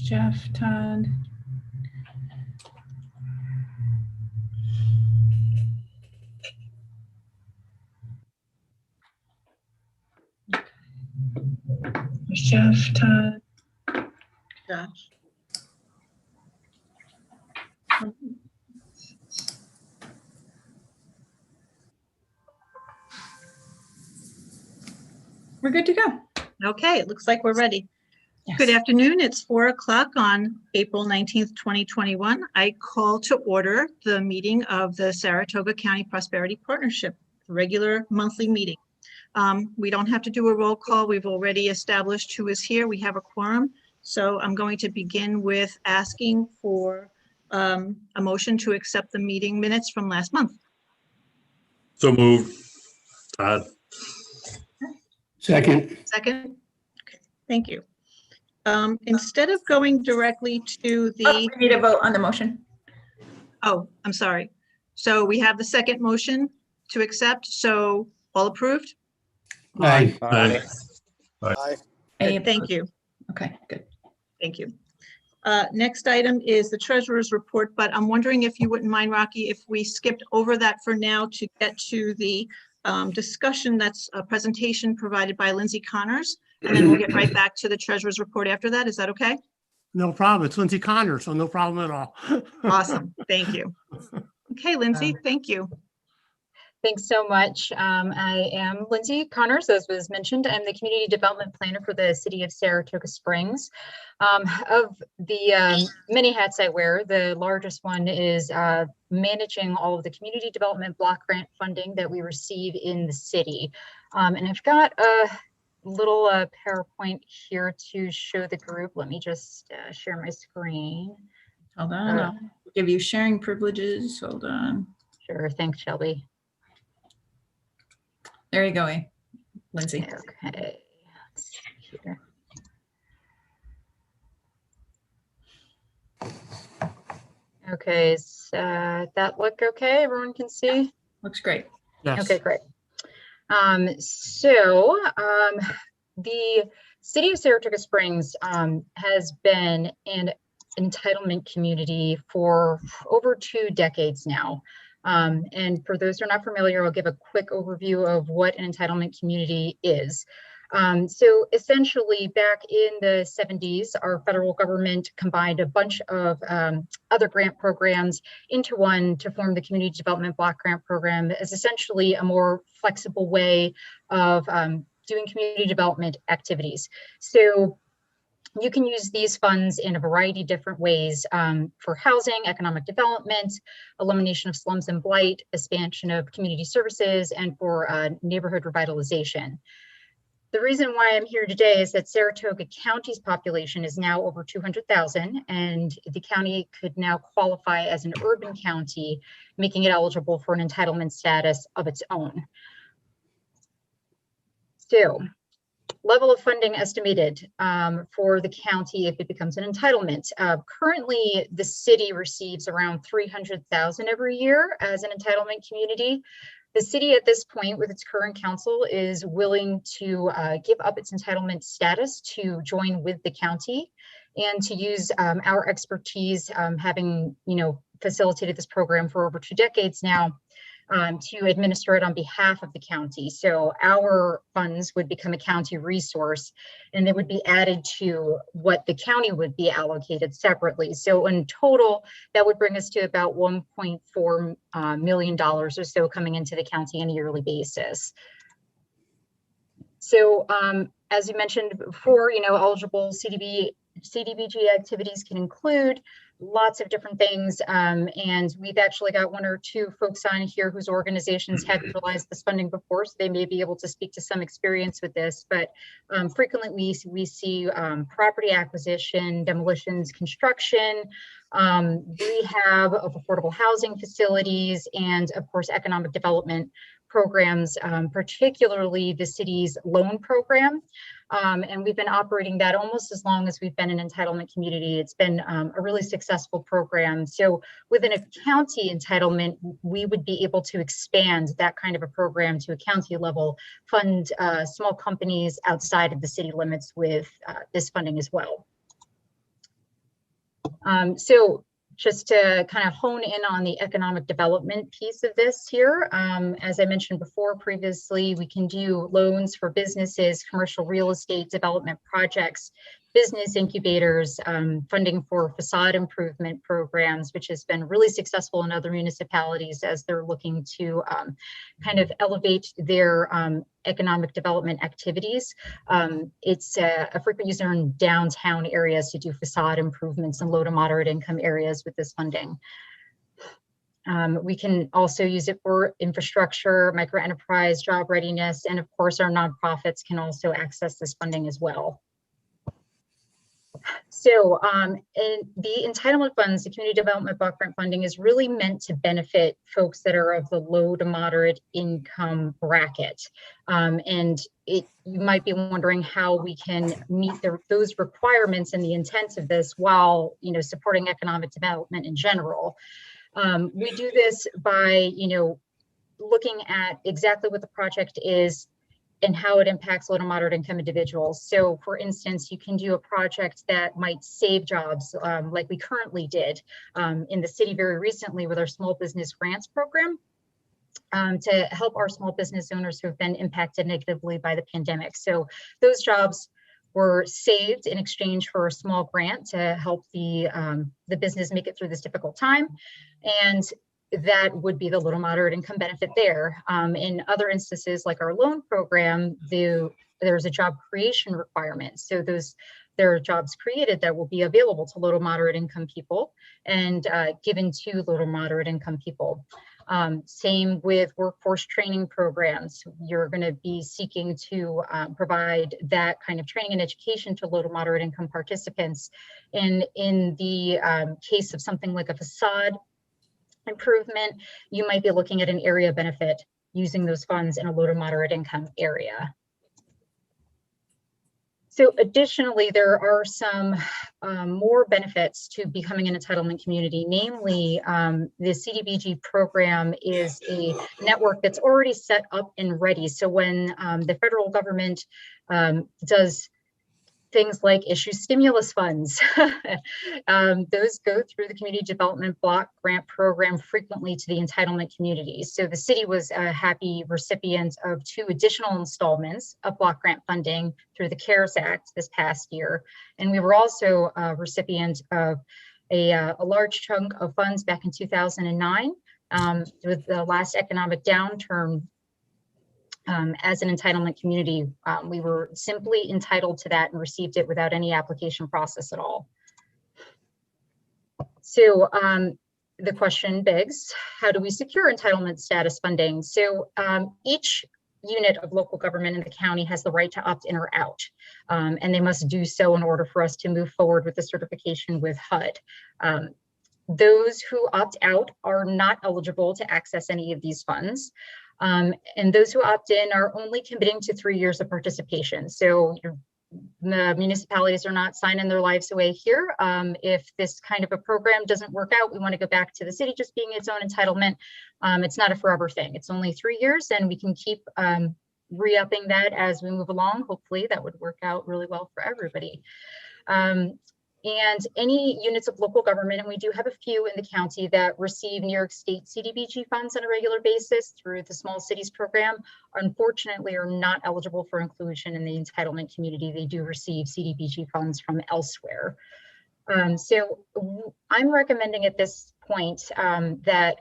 Jeff, Todd. Jeff, Todd. Josh. We're good to go. Okay, it looks like we're ready. Yes. Good afternoon. It's 4 o'clock on April 19th, 2021. I call to order the meeting of the Saratoga County Prosperity Partnership, regular monthly meeting. We don't have to do a roll call. We've already established who is here. We have a quorum. So I'm going to begin with asking for a motion to accept the meeting minutes from last month. So moved. Todd. Second. Second? Okay, thank you. Instead of going directly to the, We need a vote on the motion. oh, I'm sorry. So we have the second motion to accept. So all approved? Aye. Aye. Any Good, thank you. Okay, good. Thank you. Next item is the treasurer's report, but I'm wondering if you wouldn't mind, Rocky, if we skipped over that for now to get to the discussion. That's a presentation provided by Lindsay Connors, and then we'll get right back to the treasurer's report after that. Is that okay? No problem. It's Lindsay Connors, so no problem at all. Awesome. Thank you. Okay, Lindsay, thank you. Thanks so much. I am Lindsay Connors, as was mentioned. I'm the Community Development Planner for the City of Saratoga Springs. Of the many hats I wear, the largest one is managing all of the community development block grant funding that we receive in the city. And I've got a little PowerPoint here to show the group. Let me just share my screen. Hold on. I'll give you sharing privileges. Hold on. Sure. Thanks, Shelby. There you go, Lindsay. Okay. Let's see here. Okay, so that look okay? Everyone can see? Looks great. Yes. Okay, great. The City of Saratoga Springs has been an entitlement community for over 2 decades now. And for those who are not familiar, I'll give a quick overview of what an entitlement community is. So essentially, back in the 70s, our federal government combined a bunch of other grant programs into one to form the Community Development Block Grant Program as essentially a more flexible way of doing community development activities. So you can use these funds in a variety of different ways for housing, economic development, elimination of slums and blight, expansion of community services, and for neighborhood revitalization. The reason why I'm here today is that Saratoga County's population is now over 200,000, and the county could now qualify as an urban county, making it eligible for an entitlement status of its own. So, level of funding estimated for the county if it becomes an entitlement. Currently, the city receives around $300,000 every year as an entitlement community. The city at this point with its current council is willing to give up its entitlement status to join with the county and to use our expertise, having facilitated this program for over 2 decades now, to administer it on behalf of the county. So our funds would become a county resource and they would be added to what the county would be allocated separately. So in total, that would bring us to about $1.4 million or so coming into the county on a yearly basis. So as you mentioned before, eligible CDBG activities can include lots of different things, and we've actually got 1 or 2 folks on here whose organizations have utilized this funding before, so they may be able to speak to some experience with this. But frequently we see property acquisition, demolitions, construction, rehab of affordable housing facilities, and of course economic development programs, particularly the city's loan program. And we've been operating that almost as long as we've been an entitlement community. It's been a really successful program. So within a county entitlement, we would be able to expand that kind of a program to a county level, fund small companies outside of the city limits with this funding as well. So just to kind of hone in on the economic development piece of this here, as I mentioned before previously, we can do loans for businesses, commercial real estate development projects, business incubators, funding for facade improvement programs, which has been really successful in other municipalities as they're looking to kind of elevate their economic development activities. It's a frequent user in downtown areas to do facade improvements in low to moderate income areas with this funding. We can also use it for infrastructure, micro enterprise, job readiness, and of course our nonprofits can also access this funding as well. So in the entitlement funds, the community development block grant funding is really meant to benefit folks that are of the low to moderate income bracket. And you might be wondering how we can meet those requirements and the intent of this while supporting economic development in general. We do this by looking at exactly what the project is and how it impacts low to moderate income individuals. So for instance, you can do a project that might save jobs like we currently did in the city very recently with our small business grants program to help our small business owners who have been impacted negatively by the pandemic. So those jobs were saved in exchange for a small grant to help the business make it through this difficult time. And that would be the low to moderate income benefit there. In other instances, like our loan program, there's a job creation requirement. So there are jobs created that will be available to low to moderate income people and given to low to moderate income people. Same with workforce training programs. You're going to be seeking to provide that kind of training and education to low to moderate income participants. And in the case of something like a facade improvement, you might be looking at an area benefit using those funds in a low to moderate income area. So additionally, there are some more benefits to becoming an entitlement community. Namely, the CDBG program is a network that's already set up and ready. So when the federal government does things like issue stimulus funds, those go through the community development block grant program frequently to the entitlement communities. So the city was a happy recipient of 2 additional installments of block grant funding through the CARES Act this past year. And we were also a recipient of a large chunk of funds back in 2009 with the last economic downturn. As an entitlement community, we were simply entitled to that and received it without any application process at all. So the question begs, how do we secure entitlement status funding? So each unit of local government in the county has the right to opt in or out, and they must do so in order for us to move forward with the certification with HUD. Those who opt out are not eligible to access any of these funds. And those who opt in are only committing to 3 years of participation. So the municipalities are not signing their lives away here. If this kind of a program doesn't work out, we want to go back to the city just being its own entitlement. It's not a forever thing. It's only 3 years, and we can keep re-upping that as we move along. Hopefully that would work out really well for everybody. And any units of local government, and we do have a few in the county that receive New York State CDBG funds on a regular basis through the Small Cities program, unfortunately are not eligible for inclusion in the entitlement community. They do receive CDBG funds from elsewhere. So I'm recommending at this point that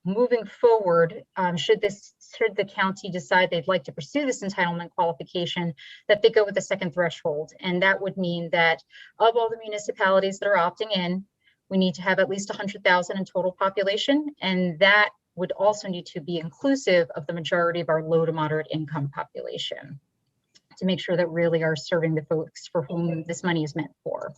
moving forward, should the county decide they'd like to pursue this entitlement qualification, that they go with the second threshold. And that would mean that of all the municipalities that are opting in, we need to have at least 100,000 in total population. And that would also need to be inclusive of the majority of our low to moderate income population to make sure that really are serving the folks for whom this money is meant for.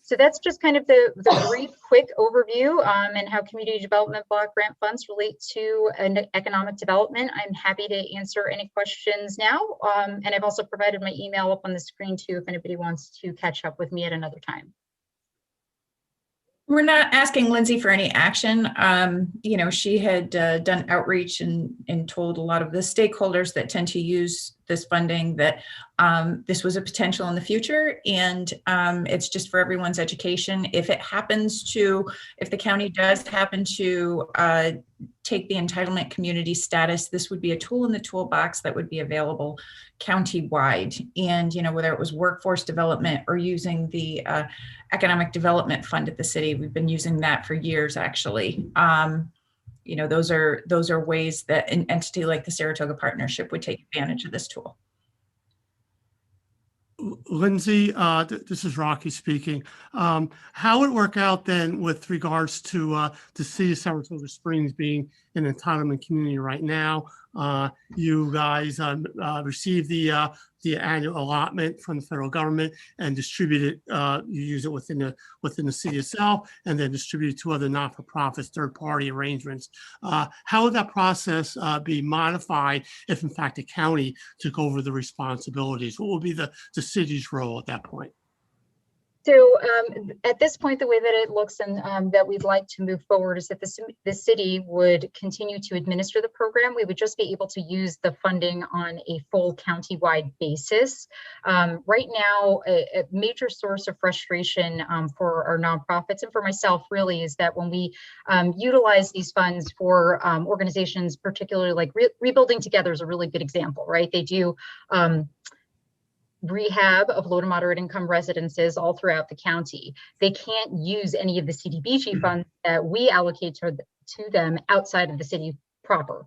So that's just kind of the brief, quick overview and how community development block grant funds relate to an economic development. I'm happy to answer any questions now. And I've also provided my email up on the screen too, if anybody wants to catch up with me at another time. We're not asking Lindsay for any action. She had done outreach and told a lot of the stakeholders that tend to use this funding that this was a potential in the future, and it's just for everyone's education. If the county does happen to take the entitlement community status, this would be a tool in the toolbox that would be available county-wide. And, whether it was workforce development or using the economic development fund at the city, we've been using that for years, actually. Those are ways that an entity like the Saratoga Partnership would take advantage of this tool. Lindsay, this is Rocky speaking. How would it work out then with regards to the city of Saratoga Springs being an entitlement community right now? You guys receive the annual allotment from the federal government and distribute it. You use it within the city itself, and then distribute it to other not-for-profits, third-party arrangements. How would that process be modified if, in fact, the county took over the responsibilities? What would be the city's role at that point? So at this point, the way that it looks and that we'd like to move forward is that the city would continue to administer the program. We would just be able to use the funding on a full county-wide basis. Right now, a major source of frustration for our nonprofits and for myself really is that when we utilize these funds for organizations, particularly like Rebuilding Together is a really good example, right? They do rehab of low to moderate income residences all throughout the county. They can't use any of the CDBG funds that we allocate to them outside of the city proper.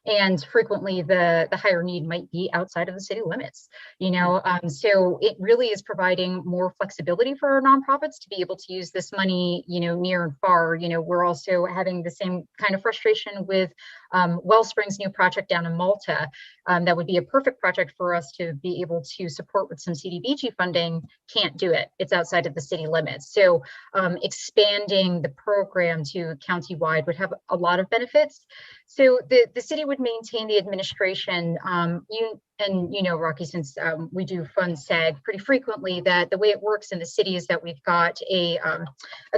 And frequently the higher need might be outside of the city limits, so it really is providing more flexibility for our nonprofits to be able to use this money, near and far. We're also having the same kind of frustration with Wellspring's new project down in Malta. That would be a perfect project for us to be able to support with some CDBG funding. Can't do it. It's outside of the city limits. So expanding the program to countywide would have a lot of benefits. So the city would maintain the administration. Rocky, since we do fund SAG pretty frequently, that the way it works in the city is that we've got a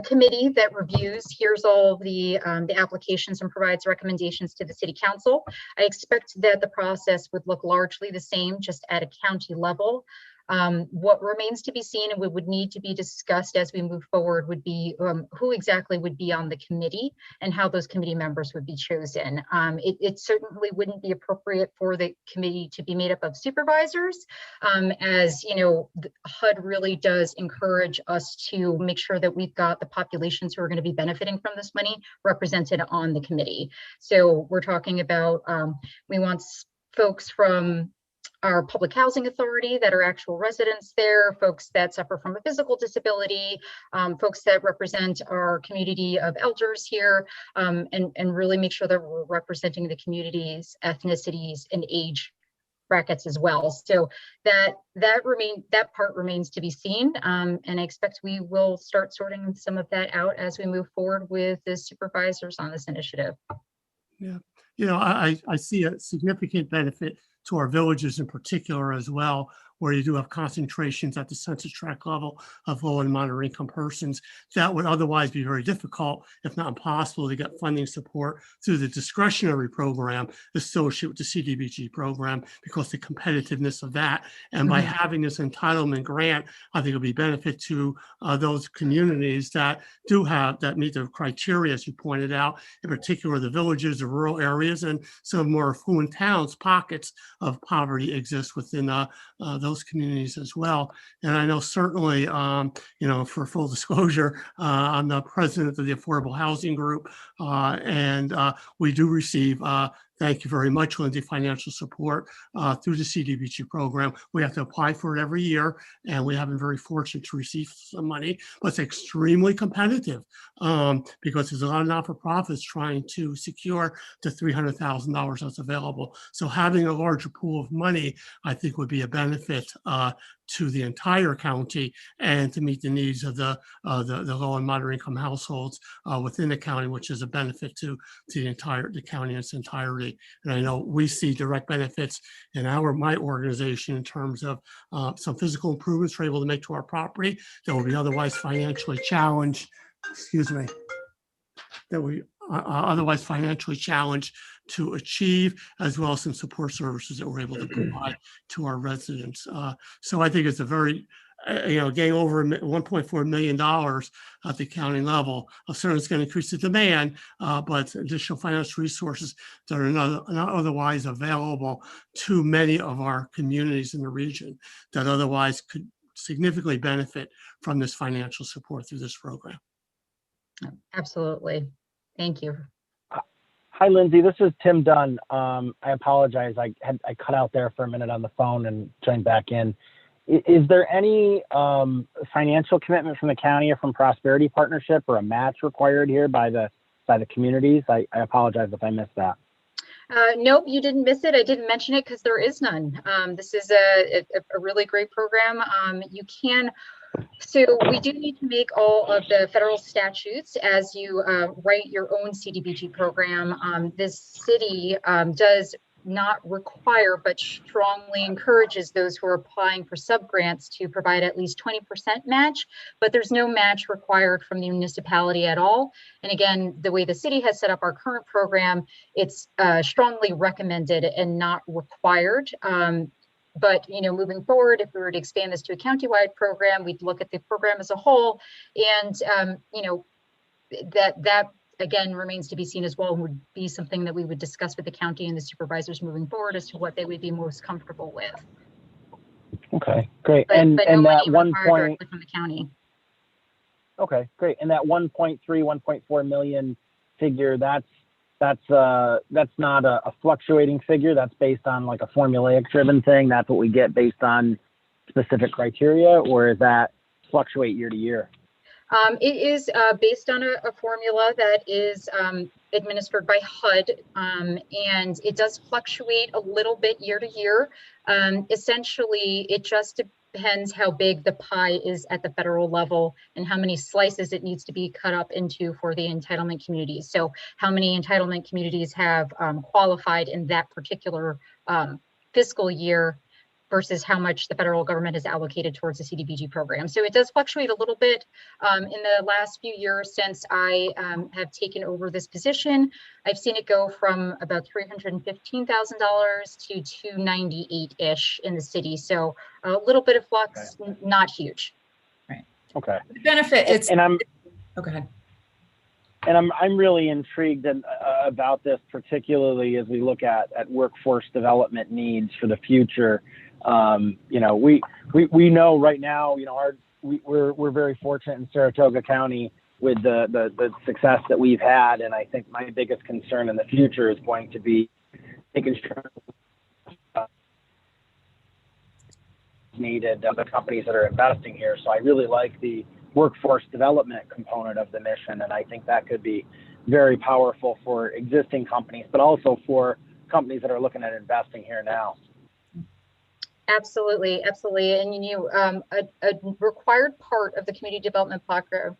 committee that reviews, hears all the applications and provides recommendations to the city council. I expect that the process would look largely the same, just at a county level. What remains to be seen and would need to be discussed as we move forward would be who exactly would be on the committee and how those committee members would be chosen. It certainly wouldn't be appropriate for the committee to be made up of supervisors, as HUD really does encourage us to make sure that we've got the populations who are going to be benefiting from this money represented on the committee. So we're talking about we want folks from our public housing authority that are actual residents there, folks that suffer from a physical disability, folks that represent our community of elders here, and really make sure that we're representing the community's ethnicities and age brackets as well. So that part remains to be seen, and I expect we will start sorting some of that out as we move forward with the supervisors on this initiative. Yeah, I see a significant benefit to our villages in particular as well, where you do have concentrations at the census tract level of low and moderate income persons that would otherwise be very difficult, if not impossible, to get funding support through the discretionary program associated with the CDBG program because the competitiveness of that. And by having this entitlement grant, I think it'll be benefit to those communities that meet the criteria, as you pointed out, in particular the villages, the rural areas, and some more affluent towns. Pockets of poverty exist within those communities as well. And I know certainly, for full disclosure, I'm the president of the Affordable Housing Group, and we do receive, thank you very much, Lindsay, financial support through the CDBG program. We have to apply for it every year, and we have been very fortunate to receive some money, but it's extremely competitive because there's a lot of not-for-profits trying to secure the $300,000 that's available. So having a larger pool of money, I think, would be a benefit to the entire county and to meet the needs of the low and moderate income households within the county, which is a benefit to the county in its entirety. property. And I know we see direct benefits in my organization in terms of some physical improvements we're able to make to our property that will be otherwise financially challenged, excuse me, that we otherwise financially challenged to achieve, as well as some support services that we're able to provide to our residents. So I think it's a very, getting over $1.4 million at the county level. Certainly it's going to increase the demand, but additional financial resources that are not otherwise available to many of our communities in the region that otherwise could significantly benefit from this financial support through this program. Absolutely. Thank you. Hi, Lindsay. This is Tim Dunn. I apologize. I cut out there for a minute on the phone and joined back in. Is there any financial commitment from the county or from Prosperity Partnership or a match required here by the communities? I apologize if I missed that. Nope, you didn't miss it. I didn't mention it because there is none. This is a really great program. So we do need to make all of the federal statutes as you write your own CDBG program. This city does not require, but strongly encourages those who are applying for subgrants to provide at least 20% match, but there's no match required from the municipality at all. And again, the way the city has set up our current program, it's strongly recommended and not required. But moving forward, if we were to expand this to a countywide program, we'd look at the program as a whole, and that again remains to be seen as well, and would be something that we would discuss with the county and the supervisors moving forward as to what they would be most comfortable with. Okay, great. But and no that money required directly from the county. Okay, great. And that 1.4 million figure, that's not a fluctuating figure. That's based on like a formulaic driven thing. That's what we get based on specific criteria, or is that fluctuate year to year? It is based on a formula that is administered by HUD, and it does fluctuate a little bit year to year. Essentially, it just depends how big the pie is at the federal level and how many slices it needs to be cut up into for the entitlement communities. So how many entitlement communities have qualified in that particular fiscal year versus how much the federal government has allocated towards the CDBG program. So it does fluctuate a little bit. In the last few years since I have taken over this position, I've seen it go from about $315,000 to $298-ish in the city. So a little bit of flux, okay. Not huge. Right. Okay. The benefit is. And I'm. Oh, go ahead. And I'm really intrigued about this, particularly as we look at workforce development needs for the future. We know right now, we're very fortunate in Saratoga County with the success that we've had, and I think my biggest concern in the future is going to be making sure needed of the companies that are investing here. So I really like the workforce development component of the mission, and I think that could be very powerful for existing companies, but also for companies that are looking at investing here now. Absolutely, absolutely. And a required part of the community development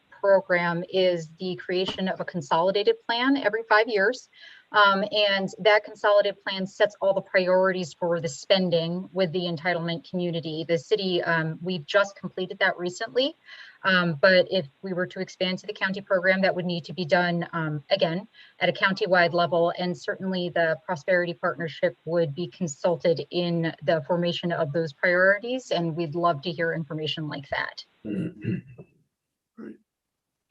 program is the creation of a consolidated plan every 5 years. And that consolidated plan sets all the priorities for the spending with the entitlement community. The city, we've just completed that recently. But if we were to expand to the county program, that would need to be done again at a countywide level. And certainly the Prosperity Partnership would be consulted in the formation of those priorities. And we'd love to hear information like that.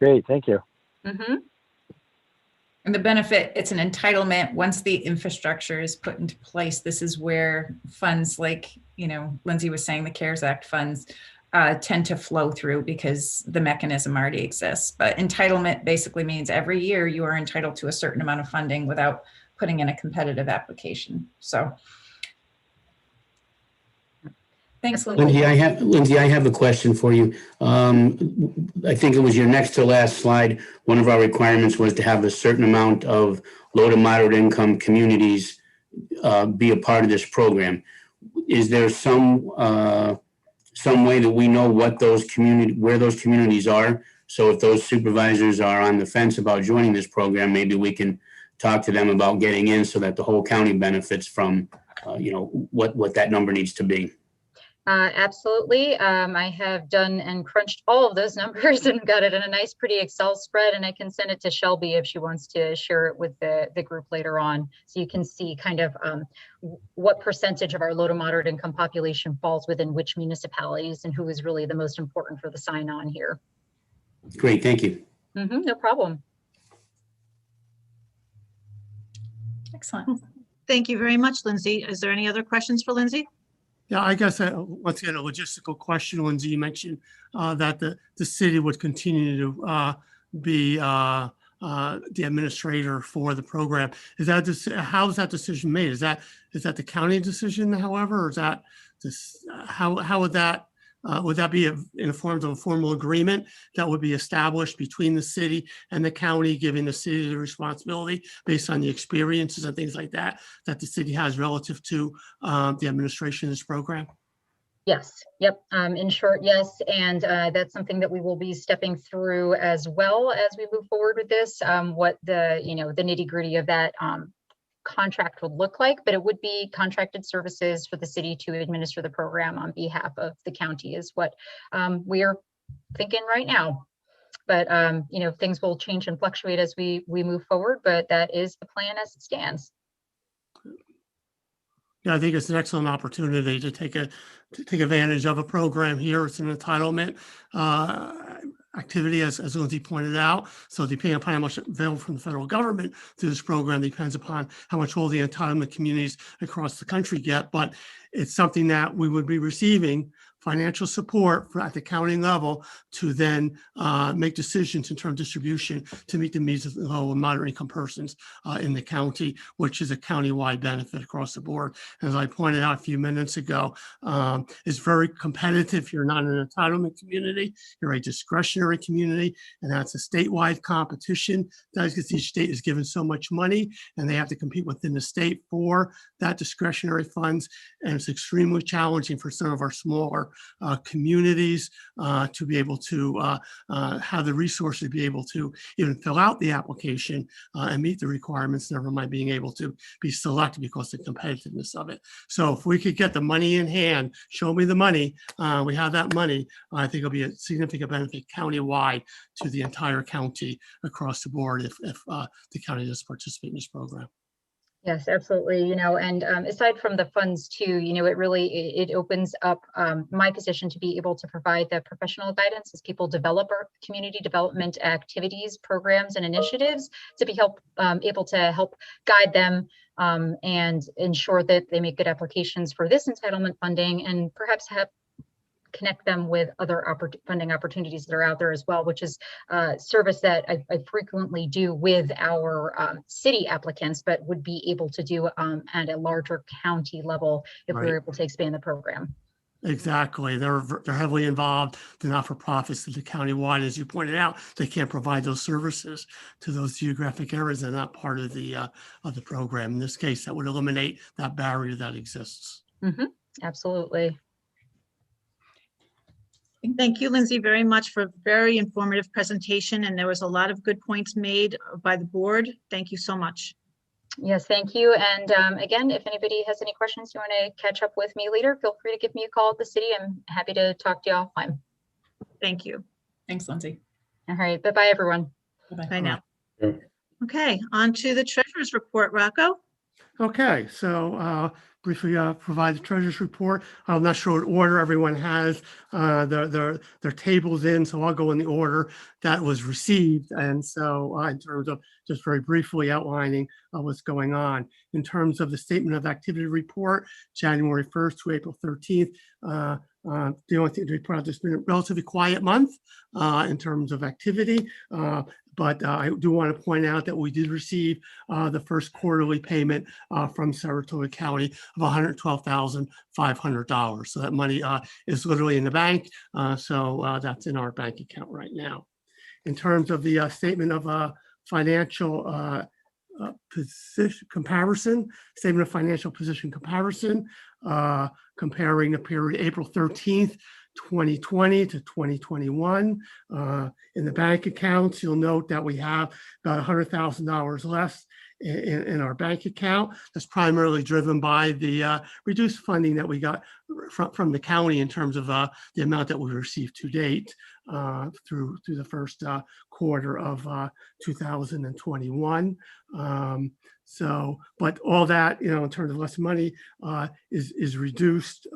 Great, thank you. Mm-hmm. And the benefit, it's an entitlement. Once the infrastructure is put into place, this is where funds like, Lindsay was saying, the CARES Act funds tend to flow through because the mechanism already exists. But entitlement basically means every year you are entitled to a certain amount of funding without putting in a competitive application. So thanks, Lindsay. Lindsay, I have a question for you. I think it was your next to last slide. One of our requirements was to have a certain amount of low to moderate income communities be a part of this program. Is there some way that we know where those communities are? So if those supervisors are on the fence about joining this program, maybe we can talk to them about getting in so that the whole county benefits from, what that number needs to be. Absolutely. I have done and crunched all of those numbers and got it in a nice, pretty Excel spread, and I can send it to Shelby if she wants to share it with the group later on. So you can see kind of what percentage of our low to moderate income population falls within which municipalities and who is really the most important for the sign on here. Great, thank you. No problem. Excellent. Thank you very much, Lindsay. Is there any other questions for Lindsay? Yeah, I guess once again, a logistical question, Lindsay, you mentioned that the city would continue to be the administrator for the program. Is that how is that decision made? Is that the county decision, however, or is that this, how would that be in the form of a formal agreement that would be established between the city and the county, giving the city the responsibility based on the experiences and things like that the city has relative to the administration of this program? Yes. Yep. In short, yes. And that's something that we will be stepping through as well as we move forward with this, what the nitty gritty of that contract would look like, but it would be contracted services for the city to administer the program on behalf of the county is what we are thinking right now. But things will change and fluctuate as we move forward, but that is the plan as it stands. Yeah, I think it's an excellent opportunity to take advantage of a program here. It's an entitlement activity, as Lindsay pointed out. So depending upon how much available from the federal government through this program depends upon how much all the entitlement communities across the country get. But it's something that we would be receiving financial support at the county level to then make decisions in terms of distribution to meet the needs of low and moderate income persons in the county, which is a countywide benefit across the board. And as I pointed out a few minutes ago, it's very competitive. You're not an entitlement community, you're a discretionary community, and that's a statewide competition. That's because each state is given so much money and they have to compete within the state for that discretionary funds. And it's extremely challenging for some of our smaller communities to be able to have the resources to be able to even fill out the application and meet the requirements, never mind being able to be selected because of the competitiveness of it. So if we could get the money in hand, show me the money, we have that money, I think it'll be a significant benefit countywide to the entire county across the board if the county does participate in this program. Yes, absolutely. And aside from the funds too, it opens up my position to be able to provide the professional guidance as people develop our community development activities, programs, and initiatives to be able to help guide them and ensure that they make good applications for this entitlement funding and perhaps connect them with other funding opportunities that are out there as well, which is a service that I frequently do with our city applicants, but would be able to do at a larger county level if we were able to expand the program. Exactly. They're heavily involved. The not-for-profits of the countywide, as you pointed out, they can't provide those services to those geographic areas. They're not part of the program. In this case, that would eliminate that barrier that exists. Mm-hmm. Absolutely. Thank you, Lindsay, very much for a very informative presentation. And there was a lot of good points made by the board. Thank you so much. Yes, thank you. And again, if anybody has any questions you want to catch up with me later, feel free to give me a call at the city. I'm happy to talk to you offline. Thank you. Thanks, Lindsay. All right. Bye-bye, everyone. Bye-bye. Bye now. Yeah. Okay, on to the treasurer's report, Rocco. Okay, so briefly provide the treasurer's report. I'm not sure what order everyone has their tables in, so I'll go in the order that was received. And so in terms of just very briefly outlining what's going on. In terms of the statement of activity report, January 1st to April 13th, the only thing to report out, there's been a relatively quiet month in terms of activity. But I do want to point out that we did receive the first quarterly payment from Saratoga County of $112,500. So that money is literally in the bank. So that's in our bank account right now. In terms of the statement of financial position comparison, statement of financial position comparison, comparing the period April 13th, 2020 to 2021. In the bank accounts, you'll note that we have about $100,000 less in our bank account. That's primarily driven by the reduced funding that we got from the county in terms of the amount that we received to date through the first quarter of 2021. So, but all that, in terms of less money is reduced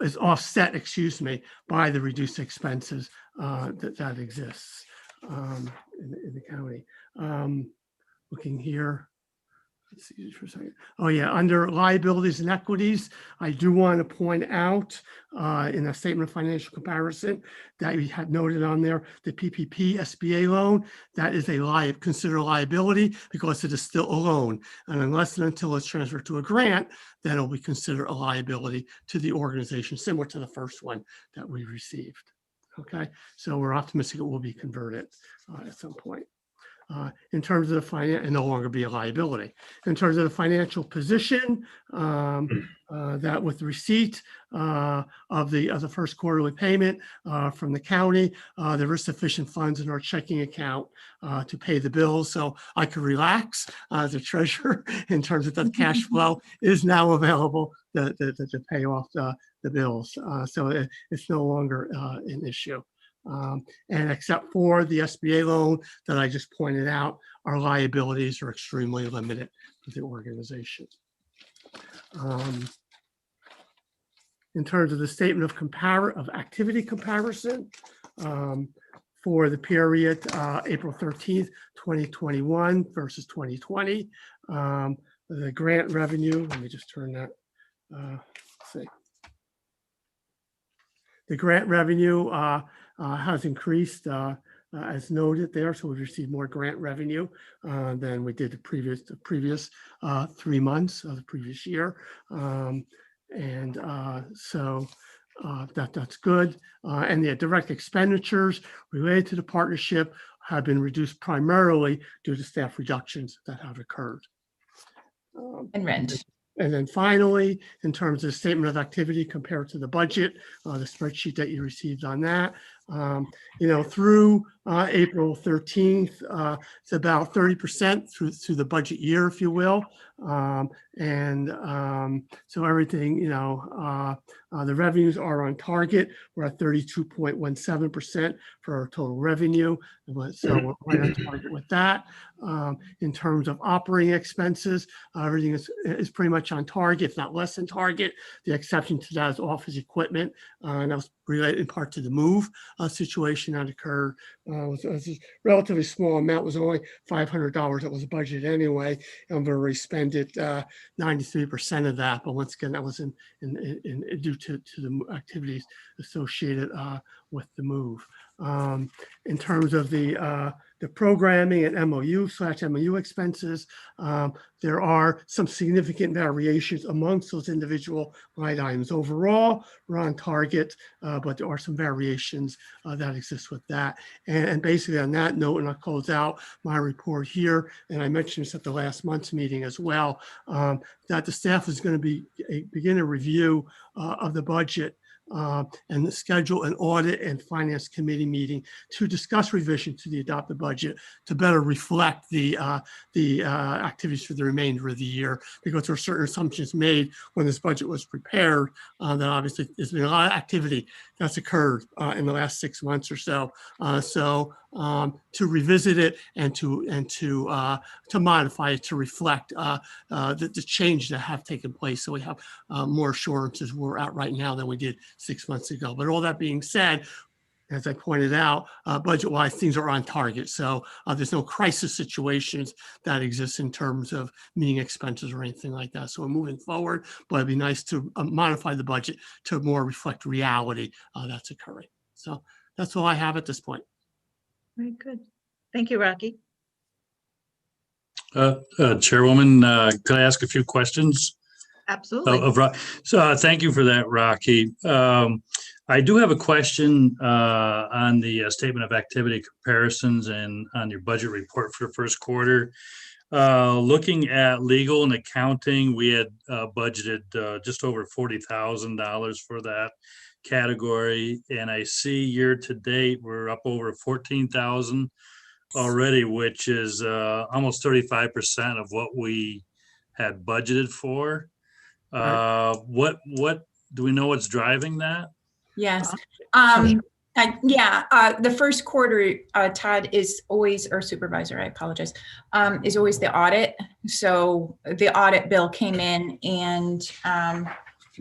is offset, excuse me, by the reduced expenses that exists in the county. Looking here. Let's see for a second. Oh yeah, under liabilities and equities, I do want to point out in a statement of financial comparison that we had noted on there, the PPP SBA loan, that is considered a liability because it is still a loan. And unless and until it's transferred to a grant, then it'll be considered a liability to the organization, similar to the first one that we received. Okay, so we're optimistic it will be converted at some point. In terms of the finance, and no longer be a liability. In terms of the financial position, that with receipt of the first quarterly payment from the county, there is sufficient funds in our checking account to pay the bills. So I could relax as a treasurer in terms of the cash flow is now available to pay off the bills. So it's no longer an issue. And except for the SBA loan that I just pointed out, our liabilities are extremely limited to the organization. In terms of the statement of activity comparison for the period April 13th, 2021 versus 2020, the grant revenue, let me just turn that, let's see. The grant revenue has increased as noted there. So we've received more grant revenue than we did the previous 3 months of the previous year. So that's good. And the direct expenditures related to the partnership have been reduced primarily due to staff reductions that have occurred. And rent. And then finally, in terms of statement of activity compared to the budget, the spreadsheet that you received on that, through April 13th, it's about 30% through the budget year, if you will. So everything, the revenues are on target. We're at 32.17% for our total revenue. So we're right on target with that. In terms of operating expenses, everything is pretty much on target, if not less than target. The exception to that is office equipment, and that was related in part to the move situation that occurred. It was a relatively small amount. It was only $500 that was budgeted anyway, and we've already spent it 93% of that. But once again, that was due to the activities associated with the move. In terms of the programming and MOU/MOU expenses, there are some significant variations amongst those individual line items. Overall, we're on target, but there are some variations that exist with that. And basically on that note, and I'll close out my report here, and I mentioned this at the last month's meeting as well, that the staff is going to begin a review of the budget and schedule an audit and finance committee meeting to discuss revision to the adopted budget to better reflect the activities for the remainder of the year, because there are certain assumptions made when this budget was prepared that obviously there's been a lot of activity that's occurred in the last 6 months or so. To revisit it and to modify it to reflect the change that have taken place, so we have more assurances where we're at right now than we did 6 months ago. But all that being said, as I pointed out, budget-wise, things are on target. So there's no crisis situations that exist in terms of meeting expenses or anything like that. So we're moving forward, but it'd be nice to modify the budget to more reflect reality that's occurring. So that's all I have at this point. Very good. Thank you, Rocky. Chairwoman, could I ask a few questions? Absolutely. So thank you for that, Rocky. I do have a question on the statement of activity comparisons and on your budget report for the first quarter. Looking at legal and accounting, we had budgeted just over $40,000 for that category, and I see year to date we're up over 14,000 already, which is almost 35% of what we had budgeted for. What do we know what's driving that? Yes. Sure. The first quarter, Todd is always, or supervisor, I apologize, is always the audit. So the audit bill came in and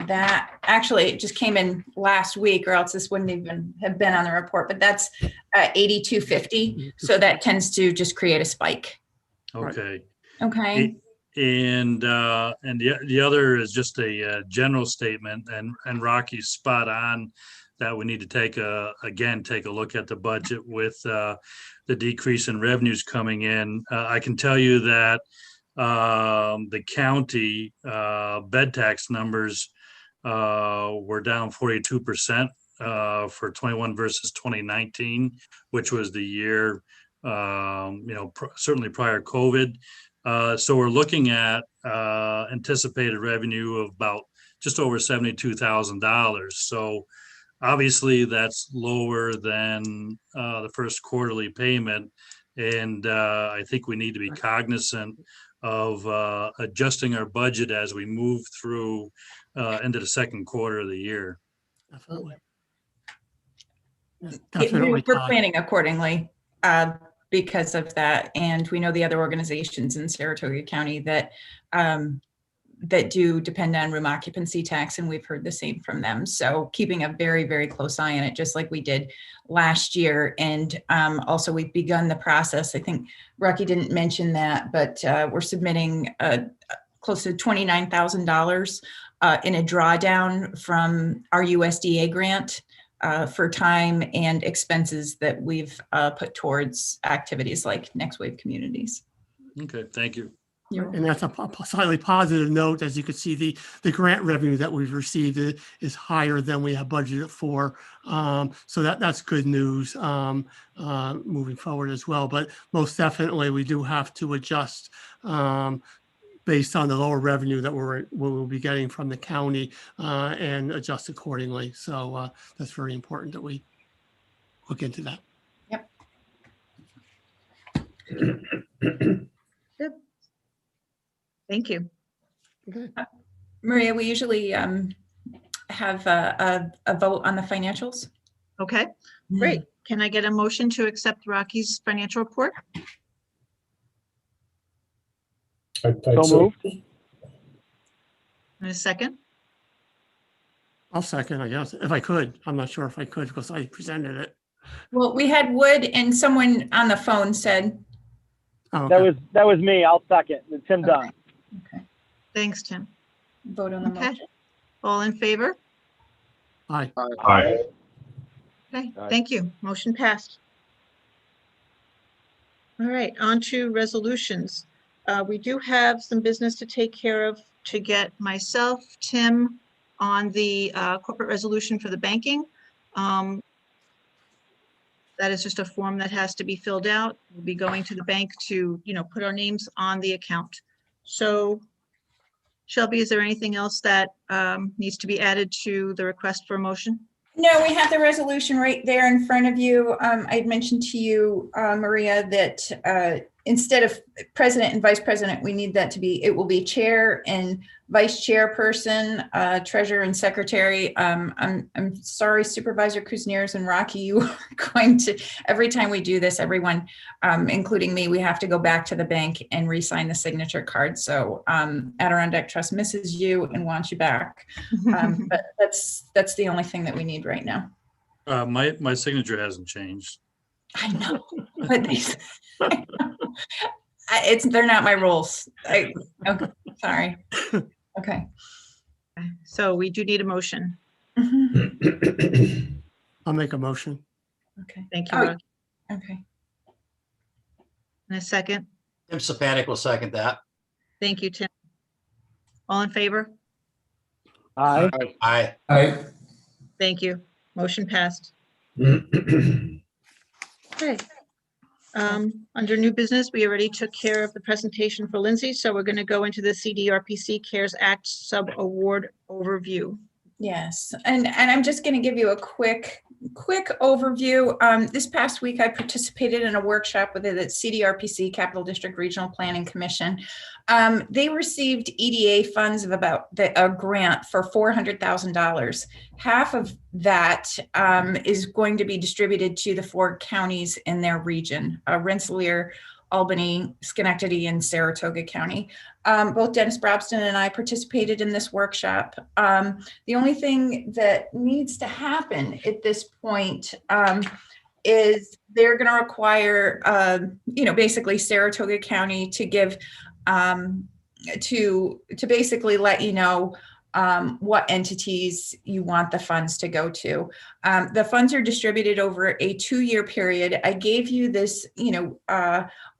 that actually it just came in last week, or else this wouldn't even have been on the report, but that's 8250. So that tends to just create a spike. Okay. Okay. And the other is just a general statement, and Rocky's spot on that we need to take a look at the budget with the decrease in revenues coming in. I can tell you that the county bed tax numbers were down 42% for 21 versus 2019, which was the year, certainly prior COVID. So we're looking at anticipated revenue of about just over $72,000. So obviously that's lower than the first quarterly payment. And I think we need to be cognizant of adjusting our budget as we move through into the second quarter of the year. Definitely. Yeah, definitely, We're Todd. planning accordingly because of that. And we know the other organizations in Saratoga County that that do depend on room occupancy tax, and we've heard the same from them. So keeping a very, very close eye on it, just like we did last year. And also we've begun the process. I think Rocky didn't mention that, but we're submitting close to $29,000 in a drawdown from our USDA grant for time and expenses that we've put towards activities like Next Wave Communities. Okay, thank you. And that's a slightly positive note. As you can see, the grant revenue that we've received is higher than we have budgeted for. So that's good news moving forward as well. But most definitely, we do have to adjust based on the lower revenue that we'll be getting from the county and adjust accordingly. So that's very important that we look into that. Yep. Thank you. Okay. Maria, we usually have a vote on the financials. Okay, great. Can I get a motion to accept Rocky's financial report? So moved. In a second? I'll second, I guess, if I could. I'm not sure if I could because I presented it. Well, we had Wood and someone on the phone said. Oh, okay. That was me. I'll second. Tim Dunn. Okay. Thanks, Tim. Vote on the Okay. motion. All in favor? Aye. Aye. Okay, Aye. thank you. Motion passed. All right, on to resolutions. We do have some business to take care of to get myself, Tim, on the corporate resolution for the banking. That is just a form that has to be filled out. We'll be going to the bank to, put our names on the account. So Shelby, is there anything else that needs to be added to the request for a motion? No, we have the resolution right there in front of you. I'd mentioned to you, Maria, that instead of president and vice president, we need that to be, it will be chair and vice chairperson, treasurer and secretary. I'm sorry, Supervisor Kuzniers and Rocky, you are going to, every time we do this, everyone, including me, we have to go back to the bank and re-sign the signature card. So Adirondack Trust misses you and wants you back. But that's the only thing that we need right now. My signature hasn't changed. I know, but they're not my rules. Okay, sorry. Okay. So we do need a motion. Mhm. I'll make a motion. Okay. Thank you, Oh. Rocky. Okay. And a second. Tim Sapanic will second that. Thank you, Tim. All in favor? Aye. Aye. Aye. Thank you. Motion passed. Okay. Under new business, we already took care of the presentation for Lindsay, so we're going to go into the CDRPC CARES Act sub-award overview. Yes, and I'm just going to give you a quick overview. This past week, I participated in a workshop with the CDRPC, Capital District Regional Planning Commission. They received EDA funds of about a grant for $400,000. Half of that is going to be distributed to the 4 counties in their region, Rensselaer, Albany, Schenectady, and Saratoga County. Both Dennis Brobston and I participated in this workshop. The only thing that needs to happen at this point is they're going to require, basically Saratoga County to give, to basically let you know what entities you want the funds to go to. The funds are distributed over a 2-year period. I gave you this,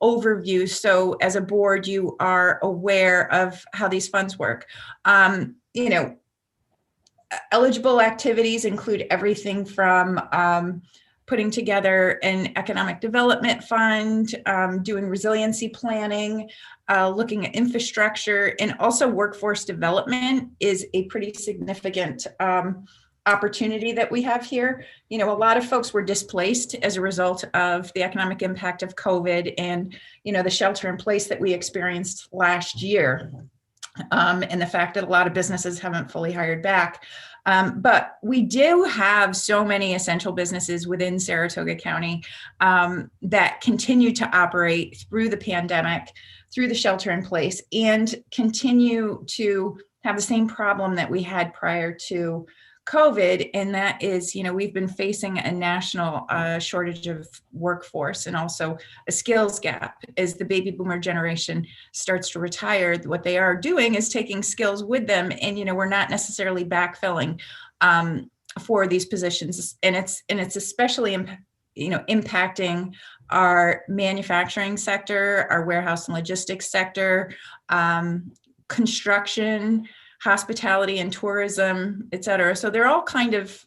overview. So as a board, you are aware of how these funds work. Eligible activities include everything from putting together an economic development fund, doing resiliency planning, looking at infrastructure, and also workforce development is a pretty significant opportunity that we have here. A lot of folks were displaced as a result of the economic impact of COVID and, the shelter in place that we experienced last year. And the fact that a lot of businesses haven't fully hired back. But we do have so many essential businesses within Saratoga County that continue to operate through the pandemic, through the shelter in place, and continue to have the same problem that we had prior to COVID, and that is, we've been facing a national shortage of workforce and also a skills gap as the baby boomer generation starts to retire. What they are doing is taking skills with them, and we're not necessarily backfilling for these positions, and it's especially impacting our manufacturing sector, our warehouse and logistics sector, construction, hospitality and tourism, et cetera. So they're all kind of,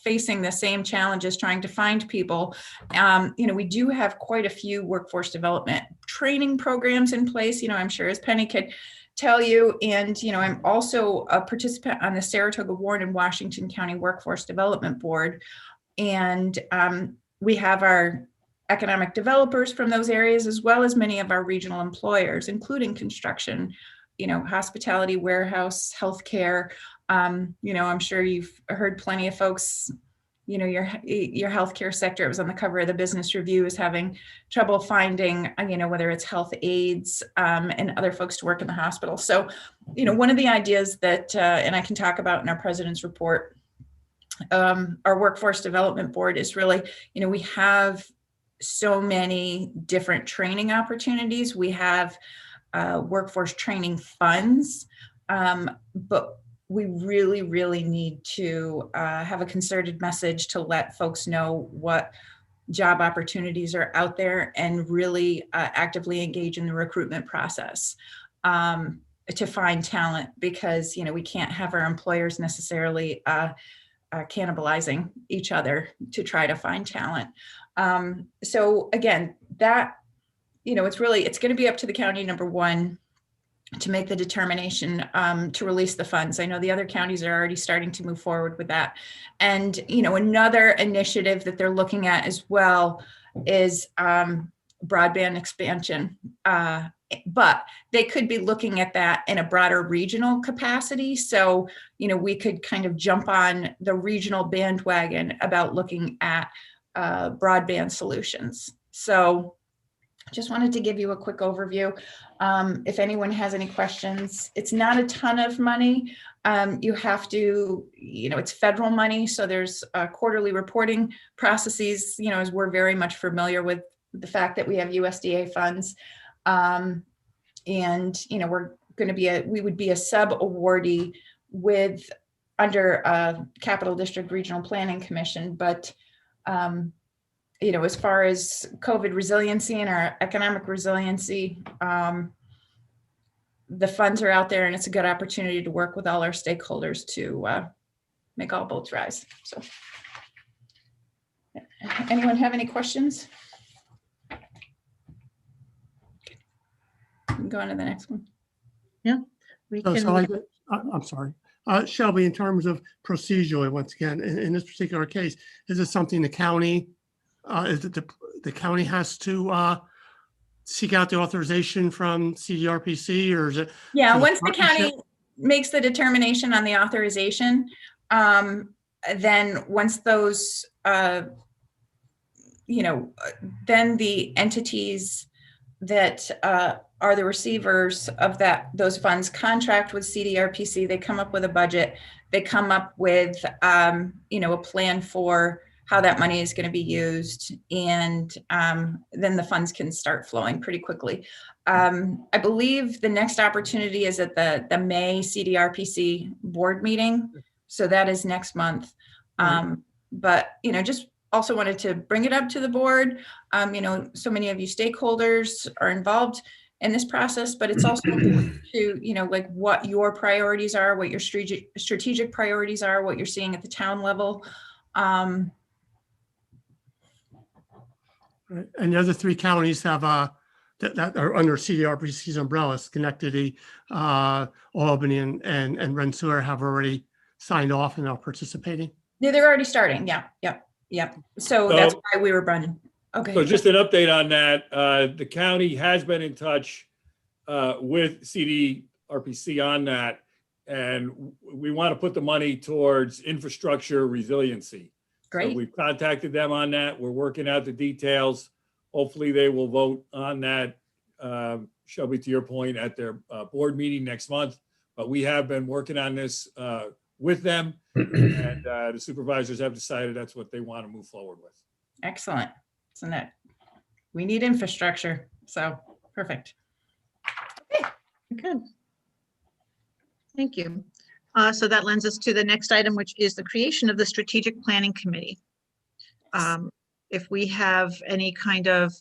facing the same challenges trying to find people. We do have quite a few workforce development training programs in place, I'm sure as Penny could tell you. And, I'm also a participant on the Saratoga, Warren, and Washington County Workforce Development Board. And we have our economic developers from those areas, as well as many of our regional employers, including construction, hospitality, warehouse, healthcare. I'm sure you've heard plenty of folks, your healthcare sector, it was on the cover of the Business Review, is having trouble finding, whether it's health aides and other folks to work in the hospital. So, one of the ideas that, and I can talk about in our president's report, our workforce development board is really, we have so many different training opportunities. We have workforce training funds, but we really, really need to have a concerted message to let folks know what job opportunities are out there and really actively engage in the recruitment process to find talent, because, we can't have our employers necessarily cannibalizing each other to try to find talent. So again, that it's going to be up to the county, number one, to make the determination to release the funds. I know the other counties are already starting to move forward with that. And, another initiative that they're looking at as well is broadband expansion. But they could be looking at that in a broader regional capacity. So, we could kind of jump on the regional bandwagon about looking at broadband solutions. So, just wanted to give you a quick overview. If anyone has any questions, it's not a ton of money. You have to, it's federal money. So there's quarterly reporting processes, as we're very much familiar with the fact that we have USDA funds. And, we're going to be we would be a sub-awardee under Capital District Regional Planning Commission. But, as far as COVID resiliency and our economic resiliency, the funds are out there, and it's a good opportunity to work with all our stakeholders to make all boats rise. So, anyone have any questions? Go on to the next one. Yeah, we can. I'm sorry. Shelby, in terms of procedurally, once again, in this particular case, is it something the county, is it the county has to seek out the authorization from CDRPC, or is it? Yeah, through once the partnership? county makes the determination on the authorization, then once those, then the entities that are the receivers of those funds contract with CDRPC. They come up with a budget. They come up with a plan for how that money is going to be used, and then the funds can start flowing pretty quickly. I believe the next opportunity is at the May CDRPC board meeting, so that is next month. But just also wanted to bring it up to the board. So many of you stakeholders are involved in this process, but it's also important to, like what your priorities are, what your strategic priorities are, what you're seeing at the town level. Right. And the other three counties have that are under CDRPC's umbrella: Schenectady, Albany, and Rensselaer have already signed off and are participating. Yeah, they're already starting. Yeah. So that's why we were running. Okay. So just an update on that. The county has been in touch with CDRPC on that, and we want to put the money towards infrastructure resiliency. Great. So we've contacted them on that. We're working out the details. Hopefully they will vote on that, Shelby, to your point, at their board meeting next month. But we have been working on this with them, and the supervisors have decided that's what they want to move forward with. Excellent. So that we need infrastructure. So perfect. Okay, good. Thank you. So that lends us to the next item, which is the creation of the Strategic Planning Committee. If we have any kind of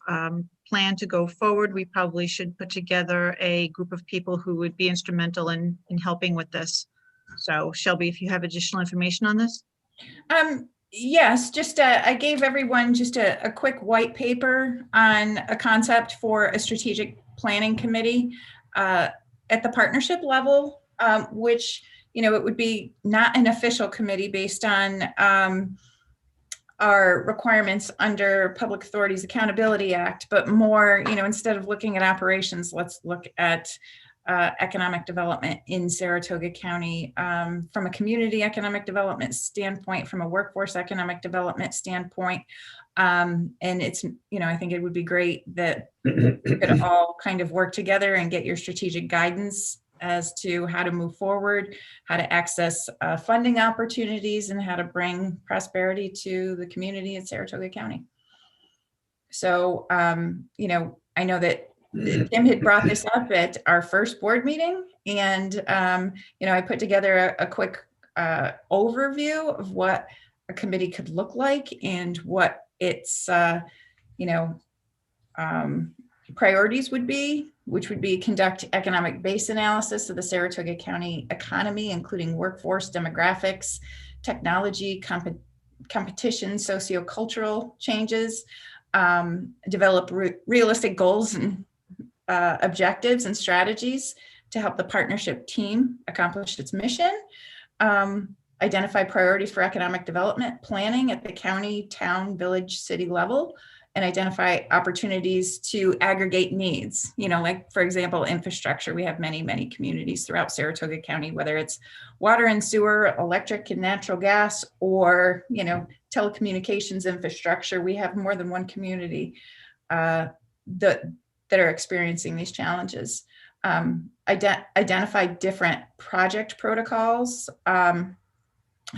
plan to go forward, we probably should put together a group of people who would be instrumental in helping with this. So Shelby, if you have additional information on this. Yes, just I gave everyone just a quick white paper on a concept for a strategic planning committee at the partnership level, which, it would be not an official committee based on our requirements under Public Authorities Accountability Act, but more, instead of looking at operations, let's look at economic development in Saratoga County from a community economic development standpoint, from a workforce economic development standpoint. And it's, I think it would be great that we could all kind of work together and get your strategic guidance as to how to move forward, how to access funding opportunities, and how to bring prosperity to the community in Saratoga County. So, I know that Tim had brought this up at our first board meeting, and I put together a quick overview of what a committee could look like and what its priorities would be, which would be conduct economic base analysis of the Saratoga County economy, including workforce, demographics, technology, competition, sociocultural changes, develop realistic goals and objectives and strategies to help the partnership team accomplish its mission, identify priorities for economic development planning at the county, town, village, city level, and identify opportunities to aggregate needs. Like, for example, infrastructure. We have many, many communities throughout Saratoga County, whether it's water and sewer, electric and natural gas, or, telecommunications infrastructure. We have more than one community that are experiencing these challenges. Identify different project protocols and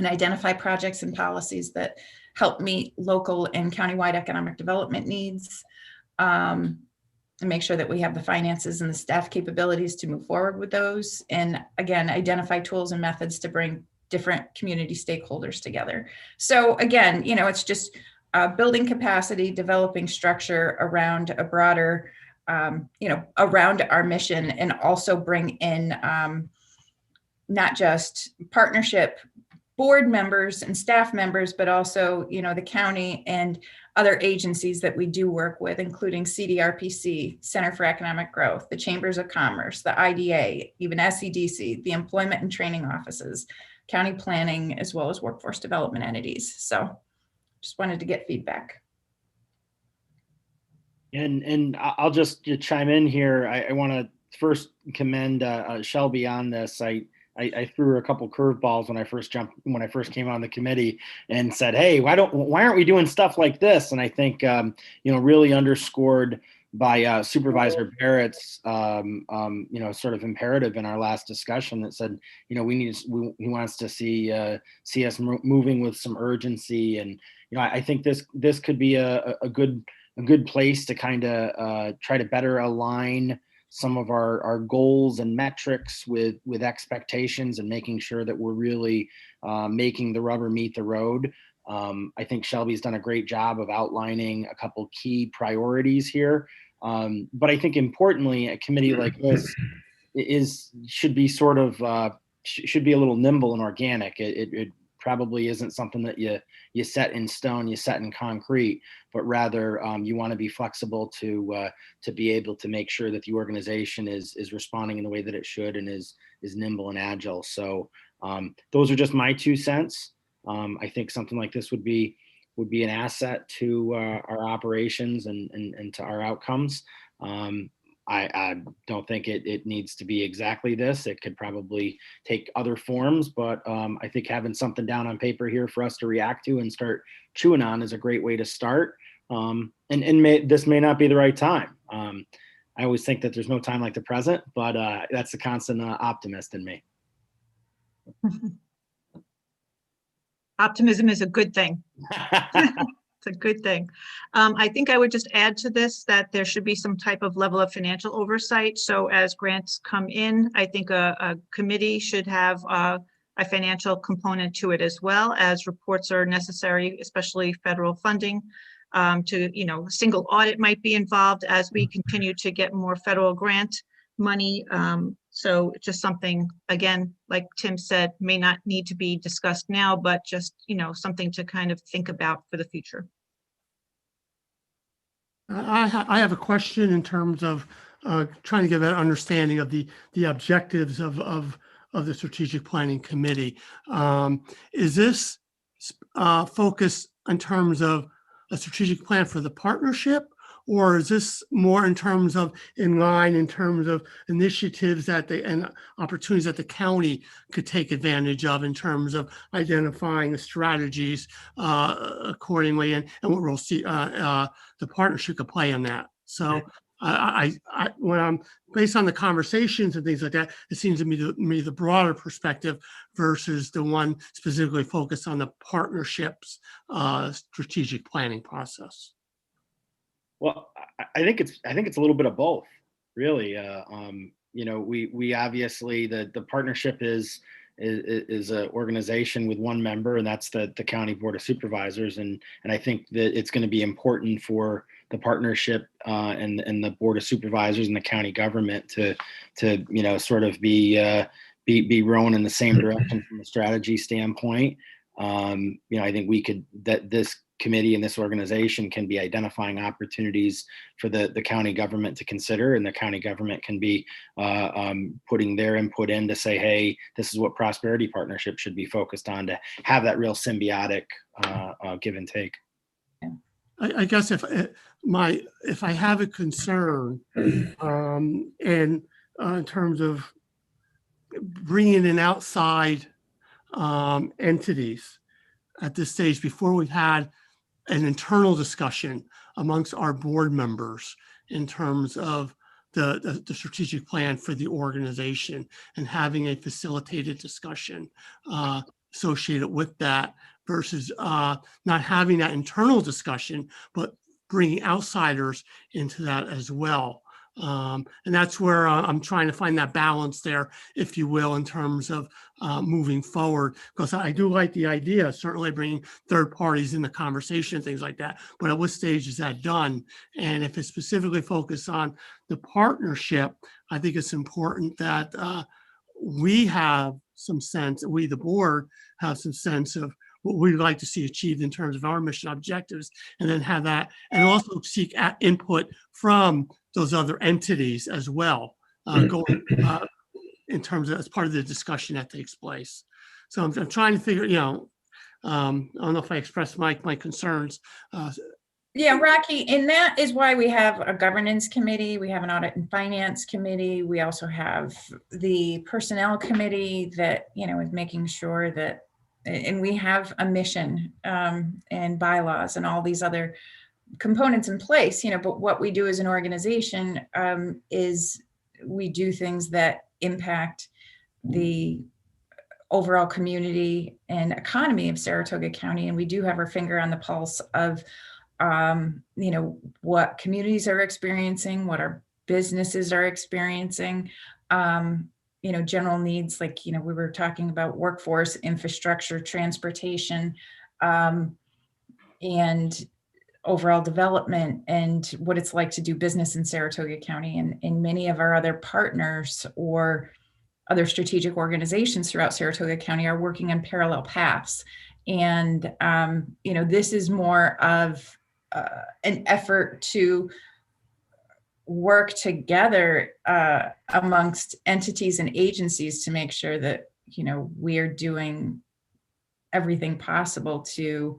identify projects and policies that help meet local and countywide economic development needs, and make sure that we have the finances and the staff capabilities to move forward with those. And again, identify tools and methods to bring different community stakeholders together. So again, it's just building capacity, developing structure around a broader, around our mission, and also bring in not just partnership board members and staff members, but also, the county and other agencies that we do work with, including CDRPC, Center for Economic Growth, the Chambers of Commerce, the IDA, even SEDC, the employment and training offices, county planning, as well as workforce development entities. So just wanted to get feedback. And I'll just chime in here. I want to first commend Shelby on this. I threw her a couple curveballs when I first came on the committee and said, "Hey, why aren't we doing stuff like this?" And I think really underscored by Supervisor Barrett's sort of imperative in our last discussion that said, he wants to see us moving with some urgency. And I think this could be a good place to kind of try to better align some of our goals and metrics with expectations, and making sure that we're really making the rubber meet the road. I think Shelby's done a great job of outlining a couple key priorities here. But I think importantly, a committee like this should be sort of should be a little nimble and organic. It probably isn't something that you set in stone, you set in concrete, but rather you want to be flexible to be able to make sure that the organization is responding in the way that it should and is nimble and agile. So those are just my 2 cents. I think something like this would be an asset to our operations and to our outcomes. I don't think it needs to be exactly this. It could probably take other forms, but I think having something down on paper here for us to react to and start chewing on is a great way to start. This may not be the right time. I always think that there's no time like the present, but that's the constant optimist in me. Optimism is a good thing. It's a good thing. I think I would just add to this that there should be some type of level of financial oversight. So as grants come in, I think a committee should have a financial component to it, as well as reports are necessary, especially federal funding. Single audit might be involved as we continue to get more federal grant money. So just something, again, like Tim said, may not need to be discussed now, but just, something to kind of think about for the future. I have a question in terms of trying to get an understanding of the objectives of the Strategic Planning Committee. Is this focused in terms of a strategic plan for the partnership, or is this more in terms of initiatives and opportunities that the county could take advantage of in terms of identifying the strategies accordingly, and what we'll see the partnership could play in that? So when I'm based on the conversations and things like that, it seems to me the broader perspective versus the one specifically focused on the partnerships strategic planning process. Well, I think it's a little bit of both, really. We obviously the partnership is an organization with one member, and that's the County Board of Supervisors, and I think that it's going to be important for the partnership and the Board of Supervisors and the county government to sort of be rowing in the same direction from a strategy standpoint. I think this committee and this organization can be identifying opportunities for the county government to consider, and the county government can be putting their input in to say, hey, this is what prosperity partnership should be focused on, to have that real symbiotic give and take. I guess if I have a concern and in terms of bringing in outside entities at this stage, before we've had an internal discussion amongst our board members in terms of the strategic plan for the organization, and having a facilitated discussion associated with that, versus not having that internal discussion, but bringing outsiders into that as well. And that's where I'm trying to find that balance there, if you will, in terms of moving forward, because I do like the idea, certainly bringing third parties in the conversation, things like that. But at what stage is that done? And if it's specifically focused on the partnership, I think it's important that we have some sense, we, the board, have some sense of what we'd like to see achieved in terms of our mission objectives, and then have that, and also seek input from those other entities as well, going in terms of as part of the discussion that takes place. So I'm trying to figure, I don't know if I expressed my concerns. Yeah, Rocky, and that is why we have a governance committee, we have an audit and finance committee, we also have the personnel committee that, is making sure that, and we have a mission and bylaws and all these other components in place, but what we do as an organization is we do things that impact the overall community and economy of Saratoga County, and we do have our finger on the pulse of what communities are experiencing, what our businesses are experiencing, general needs like, we were talking about workforce, infrastructure, transportation, and overall development, and what it's like to do business in Saratoga County. And many of our other partners or other strategic organizations throughout Saratoga County are working on parallel paths. And, this is more of an effort to work together amongst entities and agencies to make sure that, we're doing everything possible to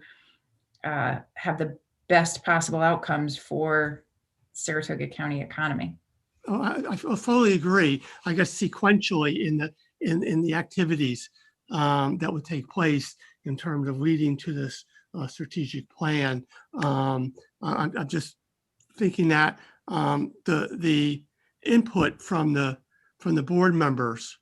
have the best possible outcomes for Saratoga County economy. Oh, I fully agree. I guess sequentially in the activities that would take place in terms of leading to this strategic plan. I'm just thinking that the input from the board members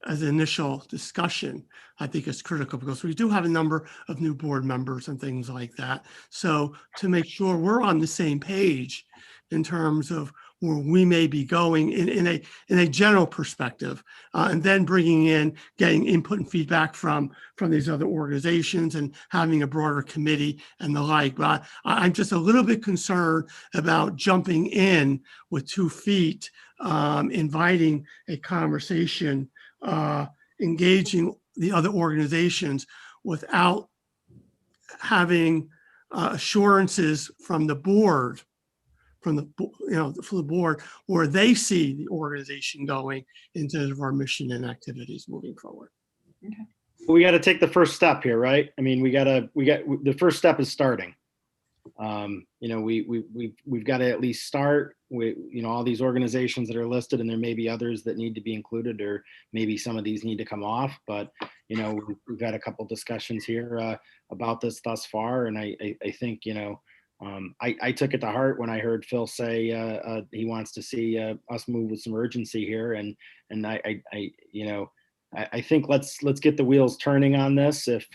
as an initial discussion, I think is critical, because we do have a number of new board members and things like that. So to make sure we're on the same page in terms of where we may be going in a general perspective, and then getting input and feedback from these other organizations and having a broader committee and the like. But I'm just a little bit concerned about jumping in with 2 feet, inviting a conversation, engaging the other organizations without having assurances from the board, from the board, where they see the organization going in terms of our mission and activities moving forward. Okay. We got to take the first step here, right? I mean, the first step is starting. We've got to at least start with, all these organizations that are listed, and there may be others that need to be included, or maybe some of these need to come off. But, we've had a couple discussions here about this thus far. And I think, I took it to heart when I heard Phil say he wants to see us move with some urgency here. And I think let's get the wheels turning on this. If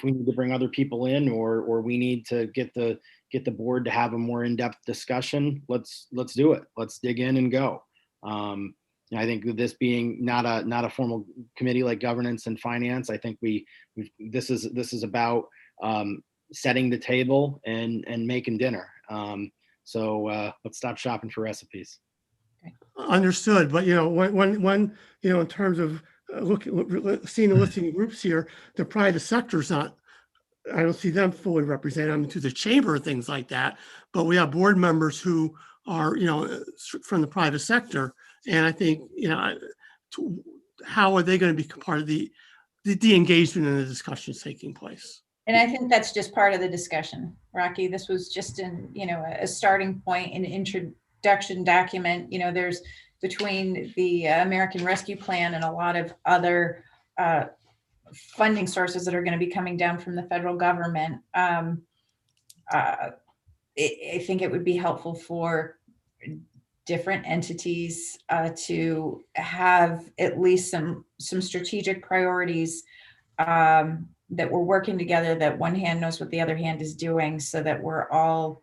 we need to bring other people in, or we need to get the board to have a more in-depth discussion, let's do it. Let's dig in and go. I think this being not a formal committee like governance and finance, I think this is about setting the table and making dinner. So let's stop shopping for recipes. Understood. But when in terms of seeing the listing groups here, the private sector's not, I don't see them fully represented. I mean, through the chamber and things like that. But we have board members who are, from the private sector. And I think, how are they going to be part of the engagement and the discussions taking place? And I think that's just part of the discussion, Rocky. This was just a starting point, an introduction document. There's between the American Rescue Plan and a lot of other funding sources that are going to be coming down from the federal government. I think it would be helpful for different entities to have at least some strategic priorities that we're working together, that one hand knows what the other hand is doing, so that we're all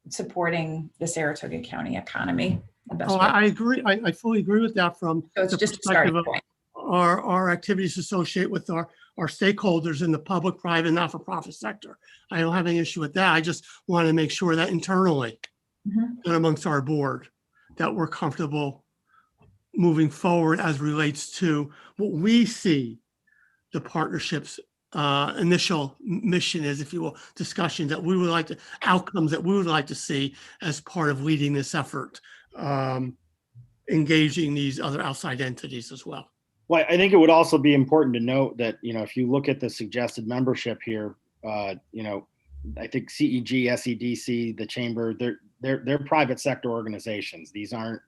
supporting the Saratoga County economy. I agree. I fully agree with that from So it's the just a perspective starting of point. our activities associated with our stakeholders in the public, private, not-for-profit sector. I don't have any issue with that. I just want to make sure that internally and amongst our board, that we're comfortable moving forward as relates to what we see the partnership's initial mission is, if you will, discussion that we would like to, outcomes that we would like to see as part of leading this effort, engaging these other outside entities as well. Well, I think it would also be important to note that, if you look at the suggested membership here, I think CEG, SEDC, the chamber, they're private sector organizations. These aren't,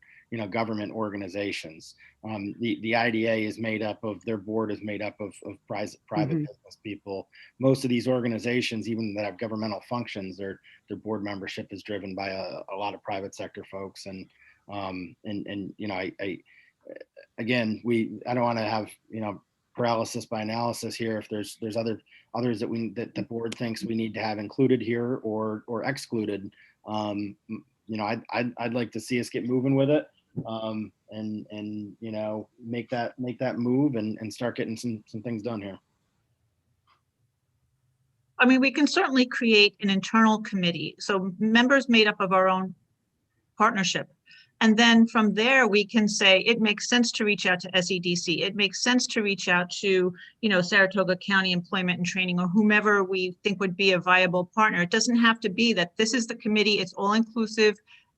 government organizations. The IDA is made up of, their board is made up of private business people. Most of these organizations, even that have governmental functions, their board membership is driven by a lot of private sector folks. And again, I don't want to have, paralysis by analysis here. If there's others that the board thinks we need to have included here or excluded, I'd like to see us get moving with it, and make that move and start getting some things done here. I mean, we can certainly create an internal committee, so members made up of our own partnership. And then from there, we can say it makes sense to reach out to SEDC. It makes sense to reach out to, Saratoga County Employment and Training, or whomever we think would be a viable partner. It doesn't have to be that this is the committee, it's all inclusive,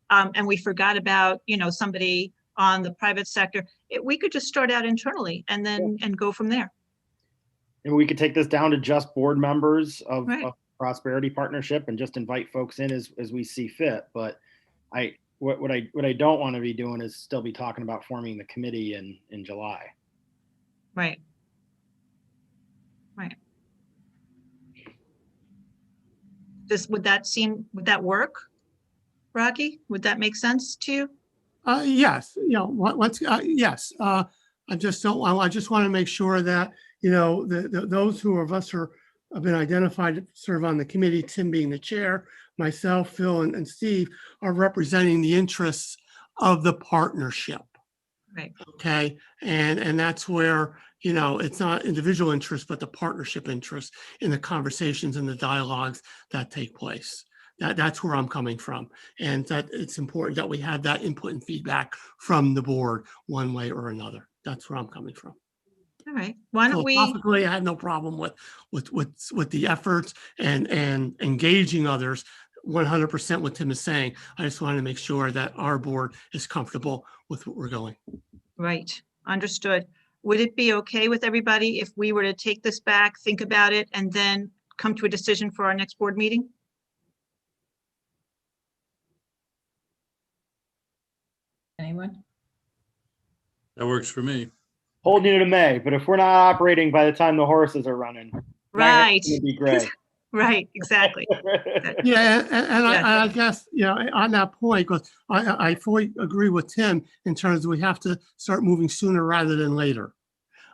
and we forgot about, somebody on the private sector. We could just start out internally and then and go from there. And we could take this down to just board members of, Right. of Prosperity Partnership and just invite folks in as we see fit. But what I don't want to be doing is still be talking about forming the committee in July. Right. Would that work, Rocky? Would that make sense to you? Yes, yes. I just want to make sure that, those of us who have been identified to serve on the committee, Tim being the chair, myself, Phil, and Steve, are representing the interests of the partnership. Right. Okay. And that's where, it's not individual interest, but the partnership interest in the conversations and the dialogues that take place. That's where I'm coming from. And that it's important that we have that input and feedback from the board one way or another. That's where I'm coming from. All right. Why don't we? Philosophically, I had no problem with the efforts and engaging others. 100% what Tim is saying. I just wanted to make sure that our board is comfortable with what we're going. Right. Understood. Would it be okay with everybody if we were to take this back, think about it, and then come to a decision for our next board meeting? Anyone? That works for me. Holding you to May, but if we're not operating by the time the horses are running, Right. it'd be great. Right. Exactly. Yeah, and I guess, on that point, because I fully agree with Tim in terms of we have to start moving sooner rather than later.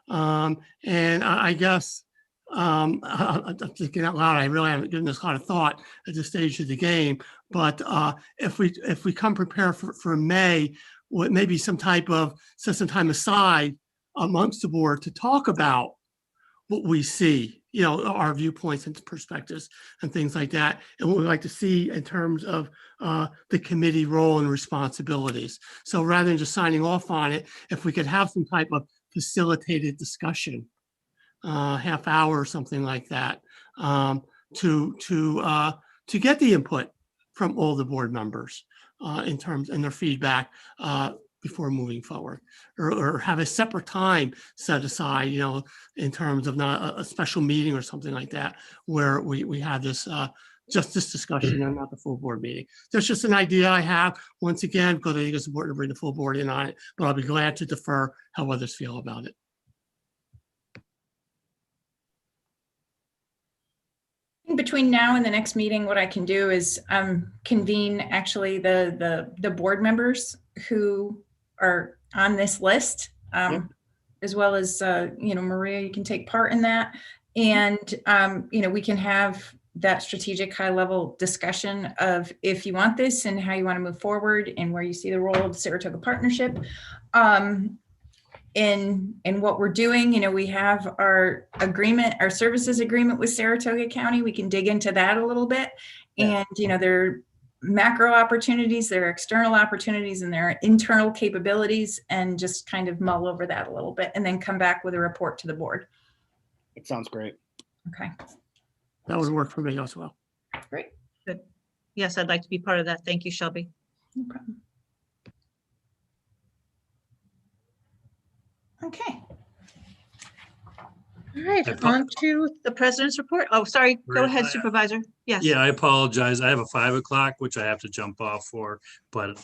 And I guess, I'm thinking out loud, I really haven't given this a lot of thought at this stage of the game, but if we come prepared for May, with maybe some type of, set some time aside amongst the board to talk about what we see, our viewpoints and perspectives and things like that, and what we'd like to see in terms of the committee role and responsibilities. So rather than just signing off on it, if we could have some type of facilitated discussion, half hour or something like that, to get the input from all the board members in terms and their feedback before moving forward, or have a separate time set aside, in terms of not a special meeting or something like that, where we have this just this discussion and not the full board meeting. That's just an idea I have, once again, because I think it's important to bring the full board in on it, but I'll be glad to defer how others feel about it. Between now and the next meeting, what I can do is convene actually the board members who are on this list, as well as, Maria, you can take part in that. And, we can have that strategic high level discussion of if you want this and how you want to move forward and where you see the role of the Saratoga Partnership. In what we're doing, we have our agreement, our services agreement with Saratoga County. We can dig into that a little bit. And, there are macro opportunities, there are external opportunities, and there are internal capabilities, and just kind of mull over that a little bit and then come back with a report to the board. It sounds great. Okay, That would work for me as well. great. Yes, I'd like to be part of that. Thank you, Shelby. No problem. Okay. All right, I apo- on to the president's report. Oh, sorry. Go Right, ahead, I- Supervisor. Yes. Yeah, I apologize. I have a 5 o'clock, which I have to jump off for, but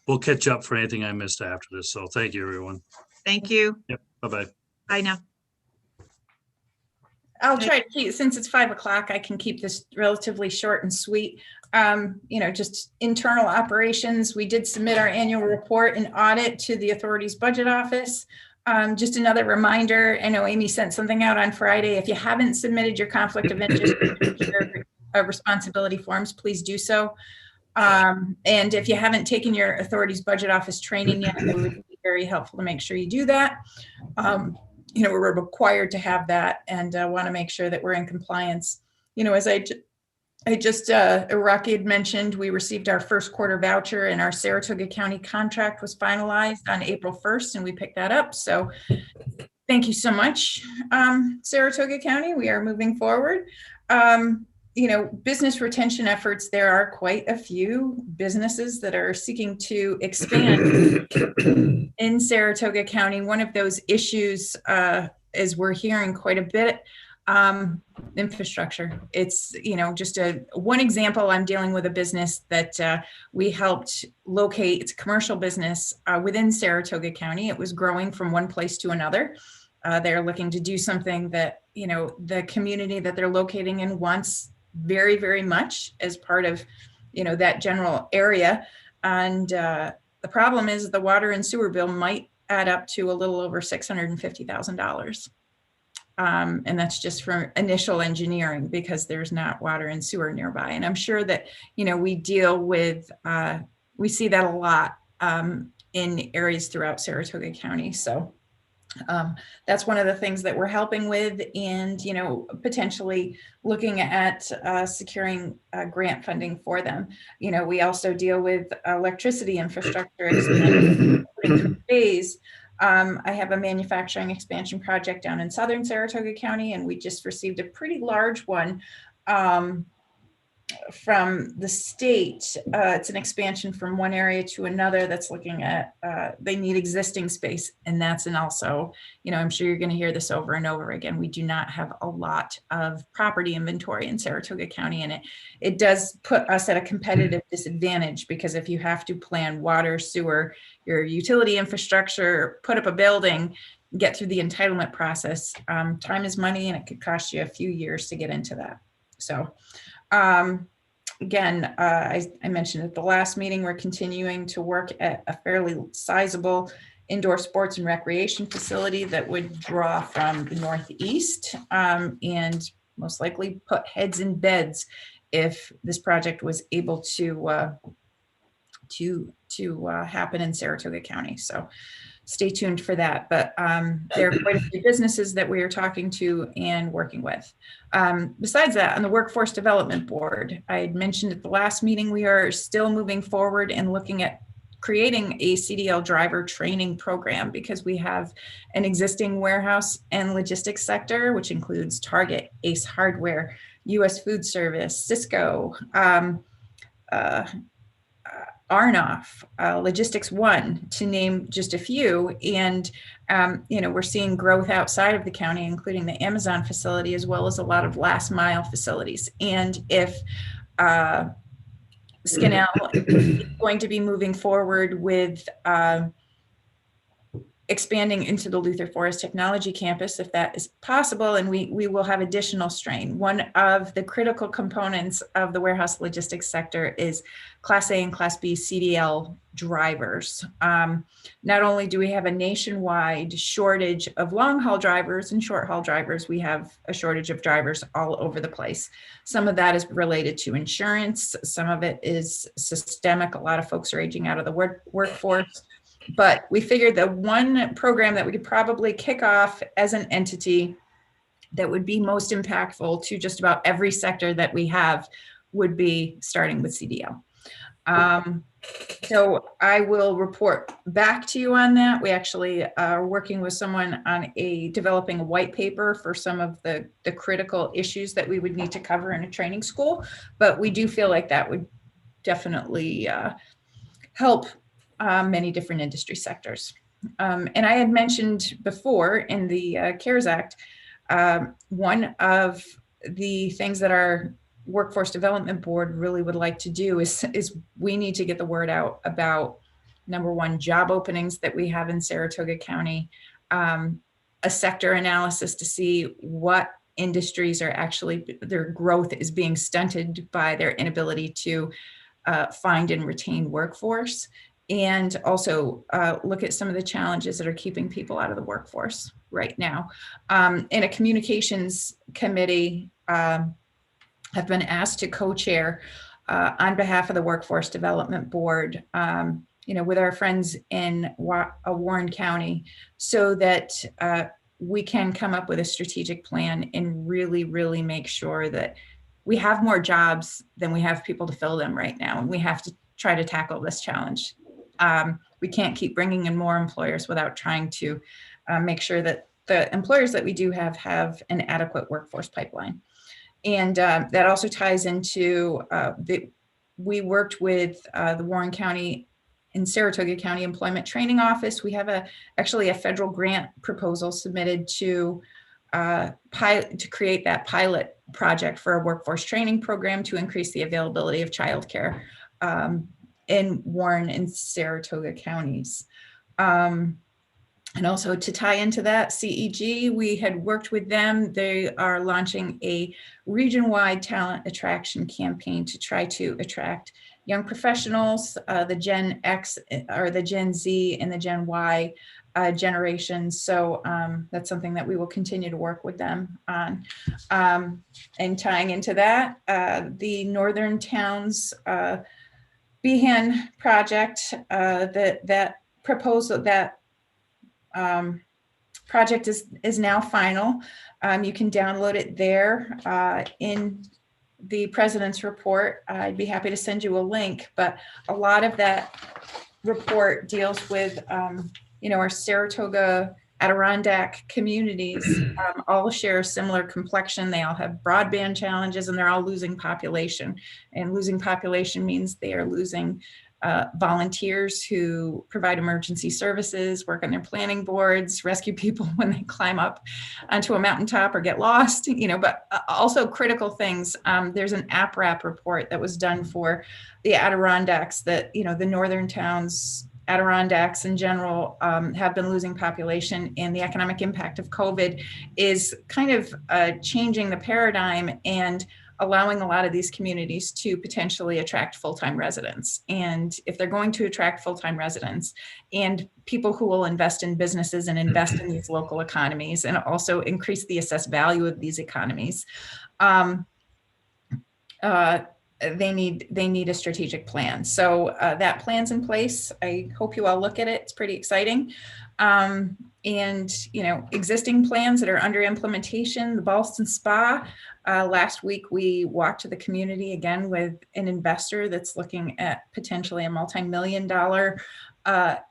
we'll catch up for anything I missed after this. So thank you, everyone. Thank you. Yep, bye-bye. Bye now. I'll try to keep, since it's 5 o'clock, I can keep this relatively short and sweet. Just internal operations. We did submit our annual report and audit to the authority's budget office. Just another reminder, I know Amy sent something out on Friday. If you haven't submitted your conflict of interest responsibility forms, please do so. And if you haven't taken your authority's budget office training yet, it would be very helpful to make sure you do that. We're required to have that, and want to make sure that we're in compliance. As Rocky had mentioned, we received our first quarter voucher, and our Saratoga County contract was finalized on April 1st, and we picked that up. So thank you so much, Saratoga County. We are moving forward. Business retention efforts, there are quite a few businesses that are seeking to expand in Saratoga County. One of those issues, as we're hearing quite a bit, infrastructure. It's, just one example. I'm dealing with a business that we helped locate. It's a commercial business within Saratoga County. It was growing from one place to another. They're looking to do something that, the community that they're locating in wants very, very much as part of, that general area. And the problem is the water and sewer bill might add up to a little over $650,000. And that's just for initial engineering, because there's not water and sewer nearby. And I'm sure that, we deal with, we see that a lot in areas throughout Saratoga County. So that's one of the things that we're helping with, and, potentially looking at securing grant funding for them. We also deal with electricity infrastructure expansion through phase. I have a manufacturing expansion project down in southern Saratoga County, and we just received a pretty large one from the state. It's an expansion from one area to another that's looking at, they need existing space. And that's, and also, I'm sure you're going to hear this over and over again, we do not have a lot of property inventory in Saratoga County. And it does put us at a competitive disadvantage, because if you have to plan water, sewer, your utility infrastructure, put up a building, get through the entitlement process, time is money, and it could cost you a few years to get into that. So, again, I mentioned at the last meeting, we're continuing to work at a fairly sizable indoor sports and recreation facility that would draw from the Northeast, and most likely put heads in beds if this project was able to happen in Saratoga County. So stay tuned for that. But there are quite a few businesses that we are talking to and working with. Besides that, on the Workforce Development Board, I had mentioned at the last meeting, we are still moving forward and looking at creating a CDL driver training program, because we have an existing warehouse and logistics sector, which includes Target, Ace Hardware, US Food Service, Cisco, Arnoff, Logistics One, to name just a few. And, we're seeing growth outside of the county, including the Amazon facility, as well as a lot of last mile facilities. And if Skinnell is going to be moving forward with expanding into the Luther Forest Technology Campus, if that is possible, and we will have additional strain. One of the critical components of the warehouse logistics sector is Class A and Class B CDL drivers. Not only do we have a nationwide shortage of long haul drivers and short haul drivers, we have a shortage of drivers all over the place. Some of that is related to insurance. Some of it is systemic. A lot of folks are aging out of the workforce. But we figured the one program that we could probably kick off as an entity that would be most impactful to just about every sector that we have would be starting with CDL. So I will report back to you on that. We actually are working with someone on developing a white paper for some of the critical issues that we would need to cover in a training school. But we do feel like that would definitely help many different industry sectors. And I had mentioned before in the CARES Act, one of the things that our Workforce Development Board really would like to do is we need to get the word out about, number one, job openings that we have in Saratoga County, a sector analysis to see what industries are actually, their growth is being stunted by their inability to find and retain workforce, and also look at some of the challenges that are keeping people out of the workforce right now. In a communications committee, have been asked to co-chair on behalf of the Workforce Development Board, with our friends in Warren County, so that we can come up with a strategic plan and really, really make sure that we have more jobs than we have people to fill them right now. And we have to try to tackle this challenge. We can't keep bringing in more employers without trying to make sure that the employers that we do have an adequate workforce pipeline. And that also ties into we worked with the Warren County and Saratoga County Employment Training Office. We have actually a federal grant proposal submitted to create that pilot project for a workforce training program to increase the availability of childcare in Warren and Saratoga counties. And also to tie into that, CEG, we had worked with them. They are launching a region-wide talent attraction campaign to try to attract young professionals, the Gen X or the Gen Z and the Gen Y generations. So that's something that we will continue to work with them on. And tying into that, the Northern Towns BHAN project, that proposal, that project is now final. You can download it there in the president's report. I'd be happy to send you a link, but a lot of that report deals with our Saratoga Adirondack communities. All share a similar complexion. They all have broadband challenges, and they're all losing population. And losing population means they are losing volunteers who provide emergency services, work on their planning boards, rescue people when they climb up onto a mountaintop or get lost, but also critical things. There's an APRAP report that was done for the Adirondacks that, the northern towns, Adirondacks in general, have been losing population, and the economic impact of COVID is kind of changing the paradigm and allowing a lot of these communities to potentially attract full-time residents. And if they're going to attract full-time residents and people who will invest in businesses and invest in these local economies and also increase the assessed value of these economies, they need a strategic plan. So that plan's in place. I hope you all look at it. It's pretty exciting. And existing plans that are under implementation, the Ballston Spa. Last week, we walked to the community again with an investor that's looking at potentially a multi-million-dollar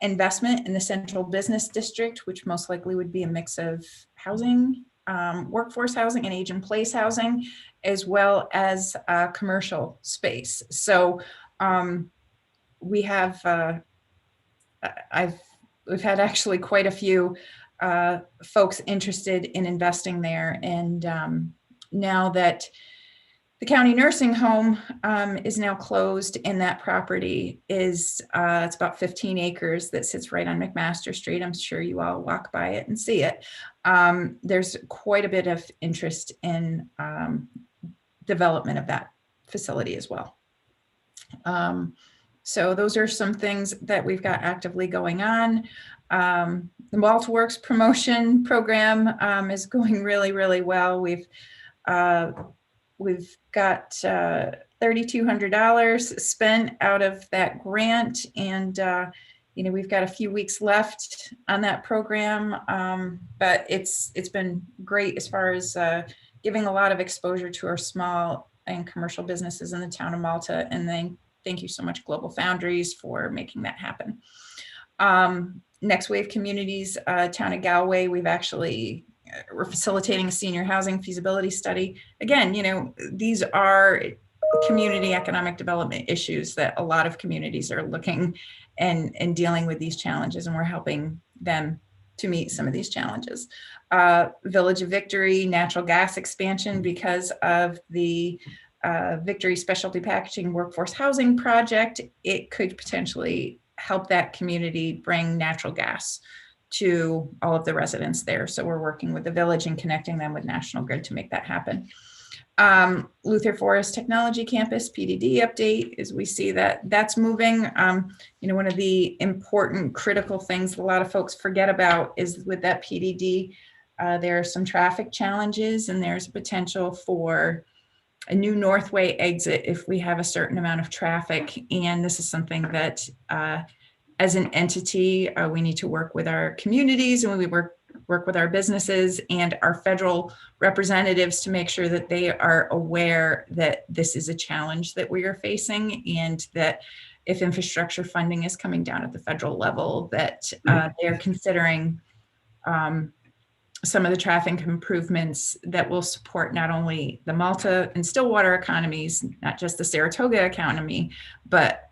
investment in the central business district, which most likely would be a mix of housing, workforce housing and age-in-place housing, as well as commercial space. So we have, we've had actually quite a few folks interested in investing there. And now that the county nursing home is now closed, and that property is, it's about 15 acres that sits right on McMaster Street. I'm sure you all walk by it and see it. There's quite a bit of interest in development of that facility as well. So those are some things that we've got actively going on. The MaltWorks promotion program is going really, really well. We've got $3,200 spent out of that grant, and we've got a few weeks left on that program, but it's been great as far as giving a lot of exposure to our small and commercial businesses in the town of Malta, and then thank you so much, Global Foundries, for making that happen. Next Wave Communities, Town of Galway, we're facilitating a senior housing feasibility study. Again, these are community economic development issues that a lot of communities are looking and dealing with these challenges, and we're helping them to meet some of these challenges. Village of Victory, natural gas expansion because of the Victory Specialty Packaging Workforce Housing Project. It could potentially help that community bring natural gas to all of the residents there. So we're working with the village and connecting them with National Grid to make that happen. Luther Forest Technology Campus PDD update is we see that that's moving. One of the important critical things a lot of folks forget about is with that PDD, there are some traffic challenges and there's potential for a new Northway exit if we have a certain amount of traffic. And this is something that as an entity, we need to work with our communities, and we work with our businesses and our federal representatives to make sure that they are aware that this is a challenge that we are facing, and that if infrastructure funding is coming down at the federal level, that they are considering some of the traffic improvements that will support not only the Malta and Stillwater economies, not just the Saratoga economy, but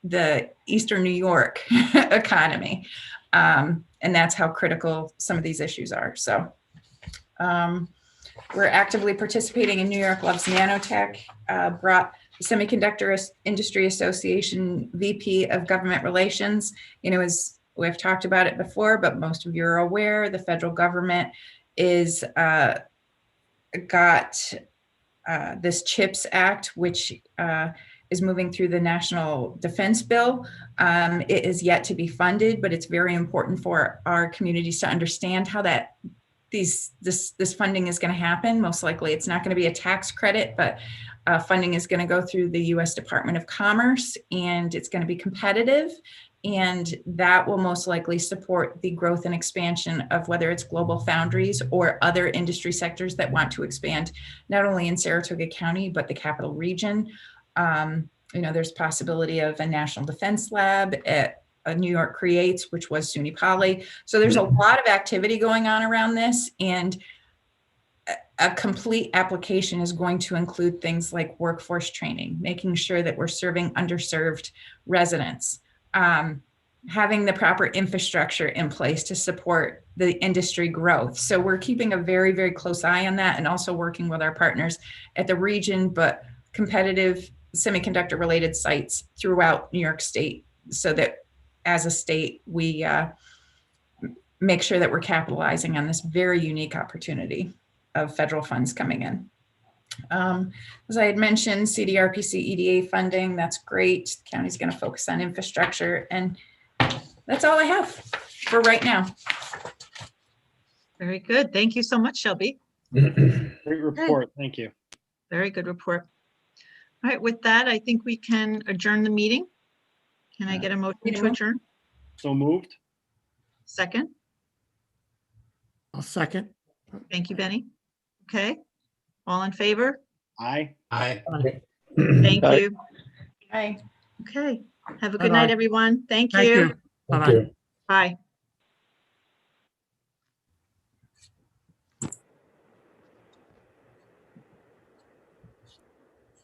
the Eastern New York economy. And that's how critical some of these issues are. So we're actively participating in New York Loves Nanotech, brought the Semiconductor Industry Association VP of Government Relations. As we've talked about it before, but most of you are aware, the federal government is got this CHIPS Act, which is moving through the National Defense Bill. It is yet to be funded, but it's very important for our communities to understand how this funding is going to happen. Most likely it's not going to be a tax credit, but funding is going to go through the U.S. Department of Commerce, and it's going to be competitive. And that will most likely support the growth and expansion of whether it's Global Foundries or other industry sectors that want to expand, not only in Saratoga County, but the capital region. There's possibility of a national defense lab at New York Creates, which was SUNY Poly. So there's a lot of activity going on around this, and a complete application is going to include things like workforce training, making sure that we're serving underserved residents, having the proper infrastructure in place to support the industry growth. So we're keeping a very, very close eye on that, and also working with our partners at the region, but competitive semiconductor related sites throughout New York State, so that as a state, we make sure that we're capitalizing on this very unique opportunity of federal funds coming in. As I had mentioned, CDRPC EDA funding, that's great. The county's going to focus on infrastructure, and that's all I have for right now. Very good. Thank you so much, Shelby. Great report. Thank you. Very good report. All right, with that, I think we can adjourn the meeting. Can I get a motion to adjourn? So moved. Second? I'll second. Thank you, Benny. Okay, all in favor? Aye. Aye. Thank Aye. you. Bye. Okay, have a good Bye-bye. night, everyone. Thank Thank you. you. Bye-bye. Bye.